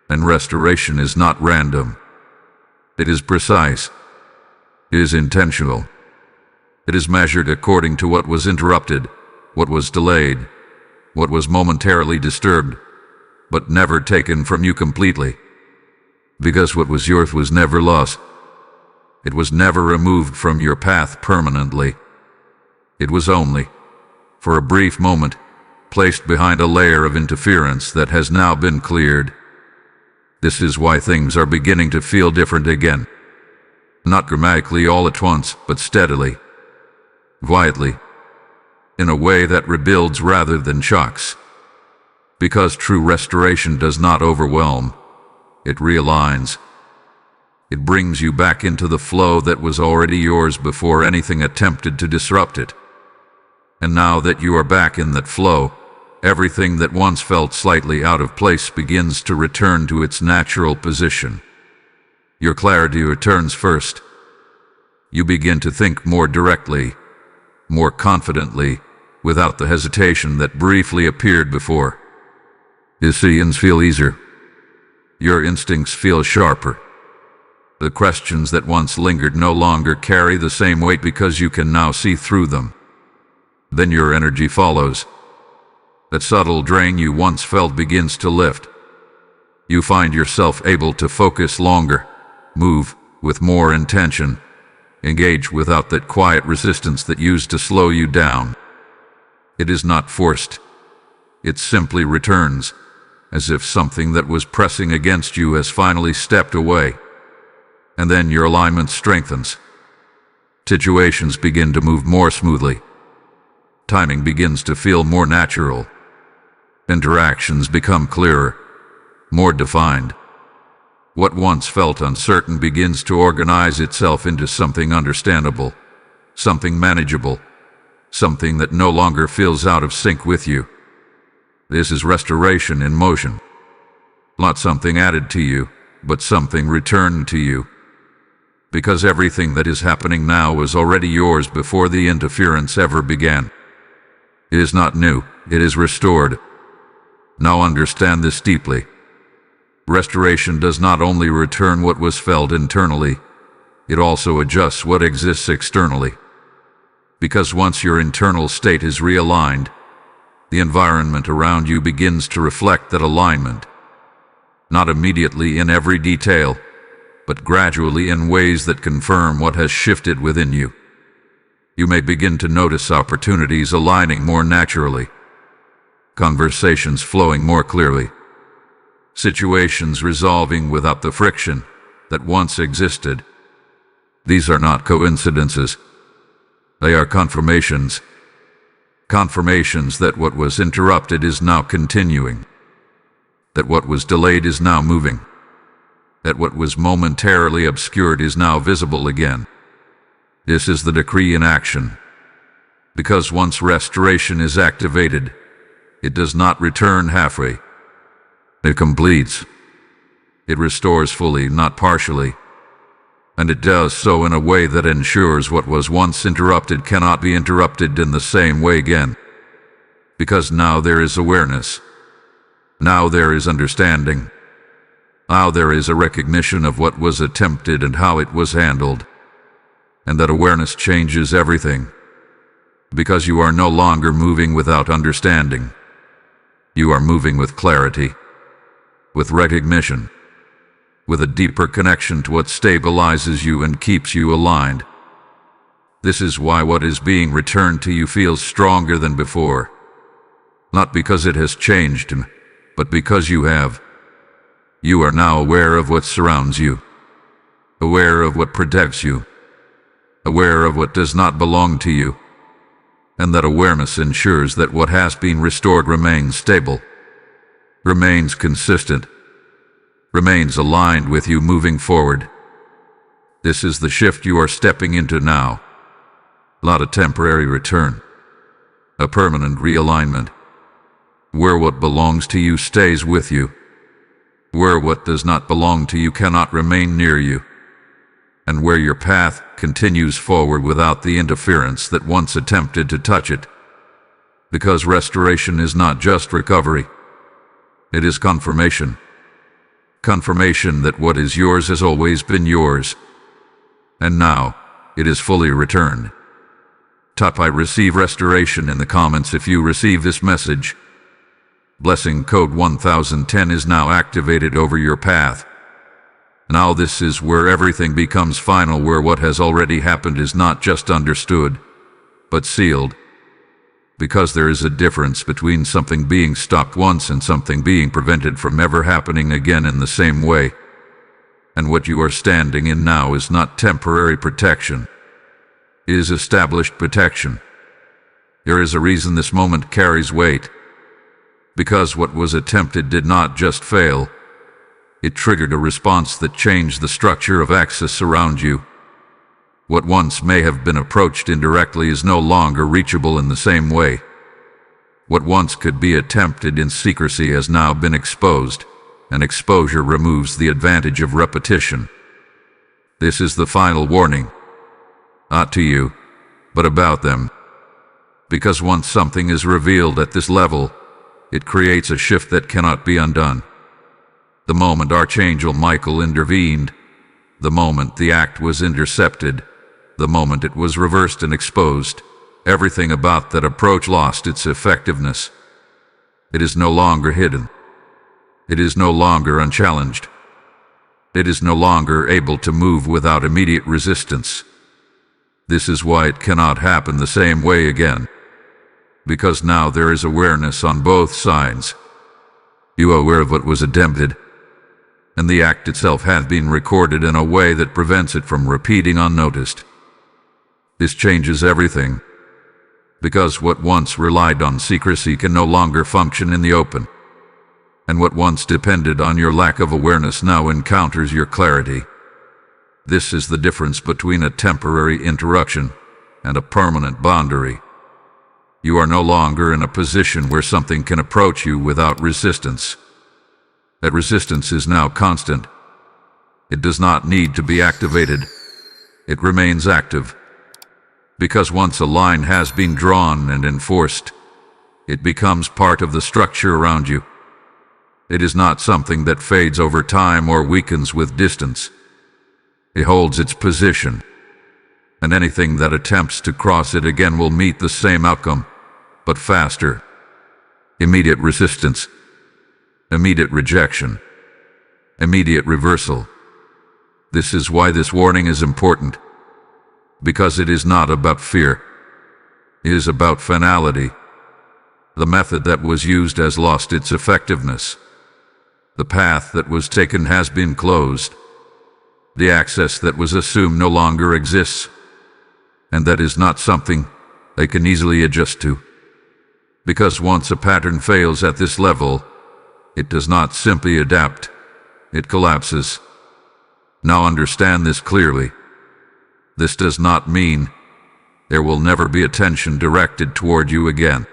And restoration is not random. It is precise. It is intentional. It is measured according to what was interrupted, what was delayed, what was momentarily disturbed, but never taken from you completely. Because what was yours was never lost. It was never removed from your path permanently. It was only, for a brief moment, placed behind a layer of interference that has now been cleared. This is why things are beginning to feel different again. Not dramatically all at once, but steadily, quietly, in a way that rebuilds rather than shocks. Because true restoration does not overwhelm, it realigns. It brings you back into the flow that was already yours before anything attempted to disrupt it. And now that you are back in that flow, everything that once felt slightly out of place begins to return to its natural position. Your clarity returns first. You begin to think more directly, more confidently, without the hesitation that briefly appeared before. Decisions feel easier. Your instincts feel sharper. The questions that once lingered no longer carry the same weight because you can now see through them. Then your energy follows. That subtle drain you once felt begins to lift. You find yourself able to focus longer, move with more intention, engage without that quiet resistance that used to slow you down. It is not forced. It simply returns, as if something that was pressing against you has finally stepped away. And then your alignment strengthens. Situations begin to move more smoothly. Timing begins to feel more natural. Interactions become clearer, more defined. What once felt uncertain begins to organize itself into something understandable, something manageable, something that no longer feels out of sync with you. This is restoration in motion. Not something added to you, but something returned to you. Because everything that is happening now was already yours before the interference ever began. It is not new, it is restored. Now understand this deeply. Restoration does not only return what was felt internally, it also adjusts what exists externally. Because once your internal state is realigned, the environment around you begins to reflect that alignment. Not immediately in every detail, but gradually in ways that confirm what has shifted within you. You may begin to notice opportunities aligning more naturally, conversations flowing more clearly, situations resolving without the friction that once existed. These are not coincidences. They are confirmations. Confirmations that what was interrupted is now continuing, that what was delayed is now moving, that what was momentarily obscured is now visible again. This is the decree in action. Because once restoration is activated, it does not return halfway. It completes. It restores fully, not partially. And it does so in a way that ensures what was once interrupted cannot be interrupted in the same way again. Because now there is awareness. Now there is understanding. Now there is a recognition of what was attempted and how it was handled. And that awareness changes everything. Because you are no longer moving without understanding. You are moving with clarity, with recognition, with a deeper connection to what stabilizes you and keeps you aligned. This is why what is being returned to you feels stronger than before. Not because it has changed, but because you have. You are now aware of what surrounds you, aware of what protects you, aware of what does not belong to you. And that awareness ensures that what has been restored remains stable, remains consistent, remains aligned with you moving forward. This is the shift you are stepping into now. Not a temporary return, a permanent realignment, where what belongs to you stays with you, where what does not belong to you cannot remain near you, and where your path continues forward without the interference that once attempted to touch it. Because restoration is not just recovery, it is confirmation. Confirmation that what is yours has always been yours, and now it is fully returned. Type I receive restoration in the comments if you receive this message. Blessing code 1010 is now activated over your path. Now this is where everything becomes final, where what has already happened is not just understood, but sealed. Because there is a difference between something being stopped once and something being prevented from ever happening again in the same way. And what you are standing in now is not temporary protection. It is established protection. There is a reason this moment carries weight. Because what was attempted did not just fail. It triggered a response that changed the structure of access around you. What once may have been approached indirectly is no longer reachable in the same way. What once could be attempted in secrecy has now been exposed, and exposure removes the advantage of repetition. This is the final warning. Not to you, but about them. Because once something is revealed at this level, it creates a shift that cannot be undone. The moment Archangel Michael intervened, the moment the act was intercepted, the moment it was reversed and exposed, everything about that approach lost its effectiveness. It is no longer hidden. It is no longer unchallenged. It is no longer able to move without immediate resistance. This is why it cannot happen the same way again. Because now there is awareness on both sides. You are aware of what was attempted, and the act itself has been recorded in a way that prevents it from repeating unnoticed. This changes everything, because what once relied on secrecy can no longer function in the open, and what once depended on your lack of awareness now encounters your clarity. This is the difference between a temporary interruption and a permanent boundary. You are no longer in a position where something can approach you without resistance. That resistance is now constant. It does not need to be activated. It remains active. Because once a line has been drawn and enforced, it becomes part of the structure around you. It is not something that fades over time or weakens with distance. It holds its position, and anything that attempts to cross it again will meet the same outcome, but faster. Immediate resistance, immediate rejection, immediate reversal. This is why this warning is important, because it is not about fear. It is about finality. The method that was used has lost its effectiveness. The path that was taken has been closed. The access that was assumed no longer exists, and that is not something they can easily adjust to. Because once a pattern fails at this level, it does not simply adapt, it collapses. Now understand this clearly. This does not mean there will never be attention directed toward you again.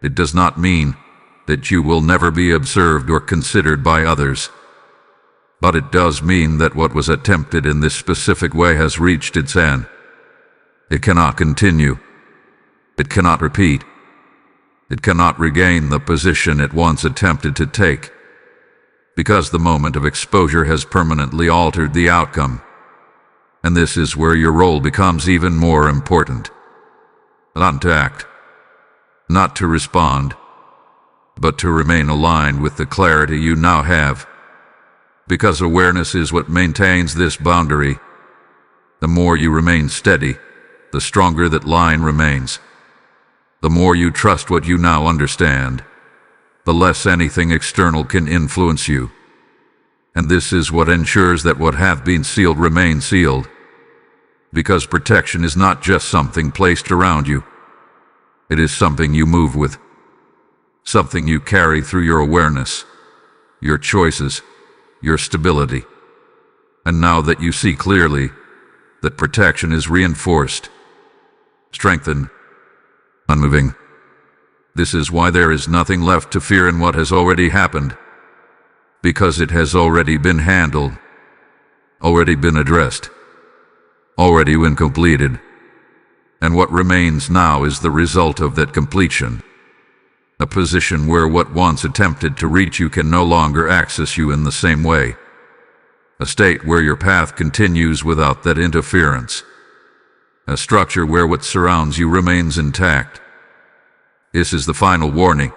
It does not mean that you will never be observed or considered by others. But it does mean that what was attempted in this specific way has reached its end. It cannot continue. It cannot repeat. It cannot regain the position it once attempted to take, because the moment of exposure has permanently altered the outcome. And this is where your role becomes even more important. Not to act, not to respond, but to remain aligned with the clarity you now have. Because awareness is what maintains this boundary. The more you remain steady, the stronger that line remains. The more you trust what you now understand, the less anything external can influence you. And this is what ensures that what hath been sealed remains sealed. Because protection is not just something placed around you. It is something you move with. Something you carry through your awareness, your choices, your stability. And now that you see clearly that protection is reinforced, strengthened, unmoving, this is why there is nothing left to fear in what has already happened. Because it has already been handled, already been addressed, already been completed. And what remains now is the result of that completion. A position where what once attempted to reach you can no longer access you in the same way. A state where your path continues without that interference. A structure where what surrounds you remains intact. This is the final warning.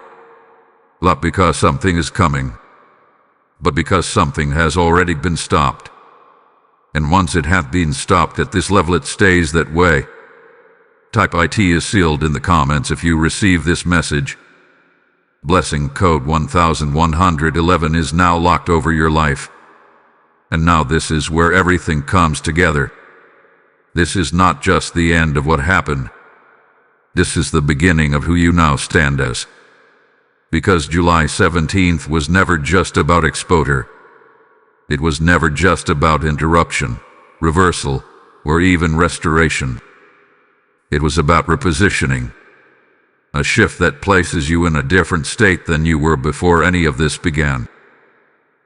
Not because something is coming, but because something has already been stopped. And once it hath been stopped at this level, it stays that way. Type IT is sealed in the comments if you receive this message. Blessing code 1111 is now locked over your life. And now this is where everything comes together. This is not just the end of what happened. This is the beginning of who you now stand as. Because July 17th was never just about exposure. It was never just about interruption, reversal, or even restoration. It was about repositioning. A shift that places you in a different state than you were before any of this began.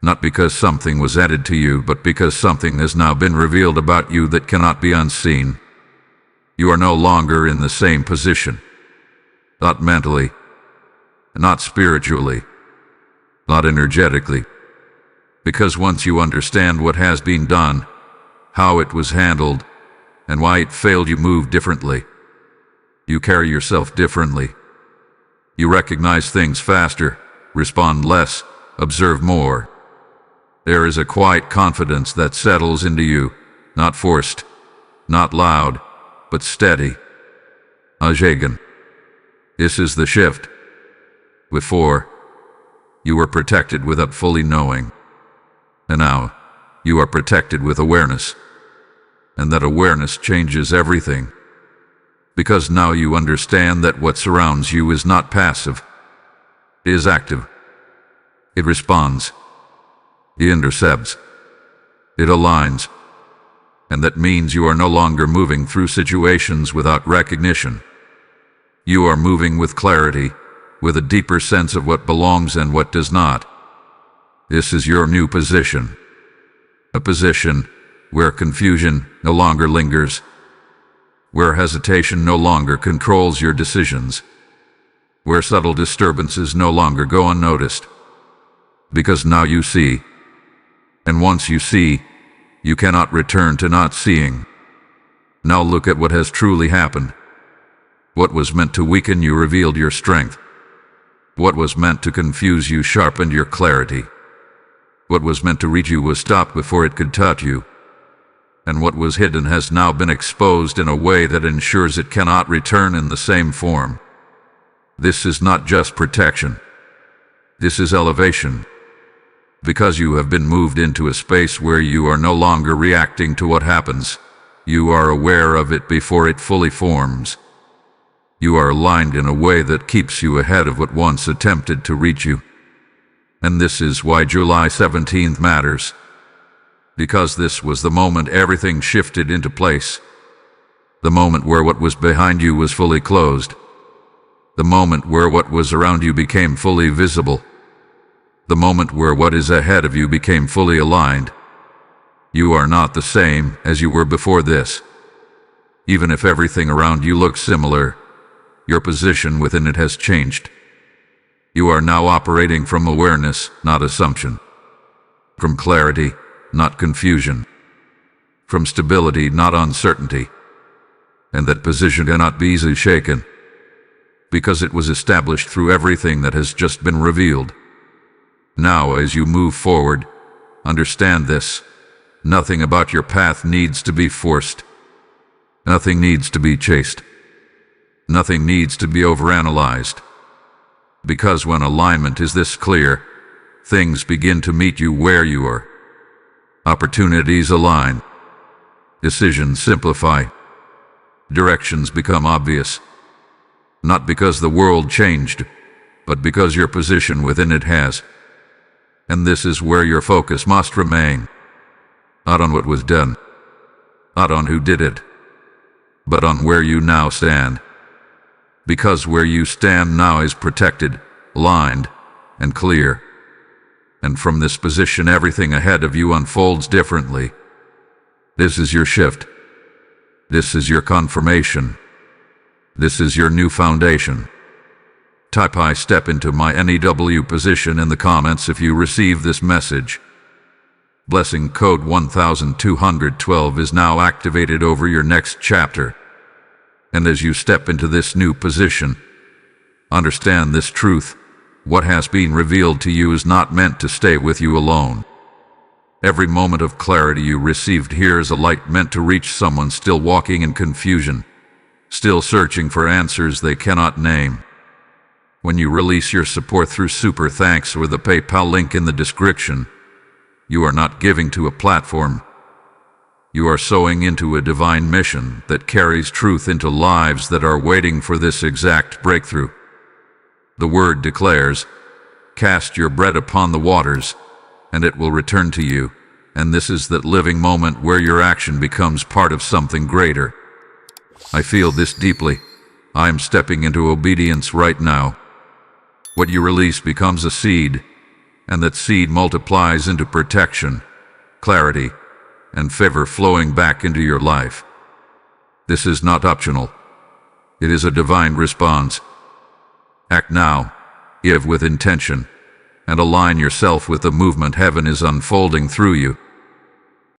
Not because something was added to you, but because something has now been revealed about you that cannot be unseen. You are no longer in the same position. Not mentally, not spiritually, not energetically. Because once you understand what has been done, how it was handled, and why it failed, you move differently. You carry yourself differently. You recognize things faster, respond less, observe more. There is a quiet confidence that settles into you, not forced, not loud, but steady. Archangel. This is the shift. Before, you were protected without fully knowing. And now, you are protected with awareness. And that awareness changes everything. Because now you understand that what surrounds you is not passive. It is active. It responds. It intercepts. It aligns. And that means you are no longer moving through situations without recognition. You are moving with clarity, with a deeper sense of what belongs and what does not. This is your new position. A position where confusion no longer lingers, where hesitation no longer controls your decisions, where subtle disturbances no longer go unnoticed. Because now you see, and once you see, you cannot return to not seeing. Now look at what has truly happened. What was meant to weaken you revealed your strength. What was meant to confuse you sharpened your clarity. What was meant to reach you was stopped before it could touch you. And what was hidden has now been exposed in a way that ensures it cannot return in the same form. This is not just protection. This is elevation. Because you have been moved into a space where you are no longer reacting to what happens. You are aware of it before it fully forms. You are aligned in a way that keeps you ahead of what once attempted to reach you. And this is why July 17th matters. Because this was the moment everything shifted into place. The moment where what was behind you was fully closed. The moment where what was around you became fully visible. The moment where what is ahead of you became fully aligned. You are not the same as you were before this. Even if everything around you looks similar, your position within it has changed. You are now operating from awareness, not assumption. From clarity, not confusion. From stability, not uncertainty. And that position cannot be easily shaken, because it was established through everything that has just been revealed. Now, as you move forward, understand this. Nothing about your path needs to be forced. Nothing needs to be chased. Nothing needs to be overanalyzed. Because when alignment is this clear, things begin to meet you where you are. Opportunities align. Decisions simplify. Directions become obvious. Not because the world changed, but because your position within it has. And this is where your focus must remain. Not on what was done, not on who did it, but on where you now stand. Because where you stand now is protected, aligned, and clear. And from this position everything ahead of you unfolds differently. This is your shift. This is your confirmation. This is your new foundation. Type I step into my NEW position in the comments if you receive this message. Blessing code 1212 is now activated over your next chapter. And as you step into this new position, understand this truth. What has been revealed to you is not meant to stay with you alone. Every moment of clarity you received here is a light meant to reach someone still walking in confusion, still searching for answers they cannot name. When you release your support through Super Thanks or the PayPal link in the description, you are not giving to a platform. You are sowing into a divine mission that carries truth into lives that are waiting for this exact breakthrough. The word declares, "Cast your bread upon the waters, and it will return to you." And this is that living moment where your action becomes part of something greater. I feel this deeply. I am stepping into obedience right now. What you release becomes a seed, and that seed multiplies into protection, clarity, and favor flowing back into your life. This is not optional. It is a divine response. Act now, give with intention, and align yourself with the movement heaven is unfolding through you.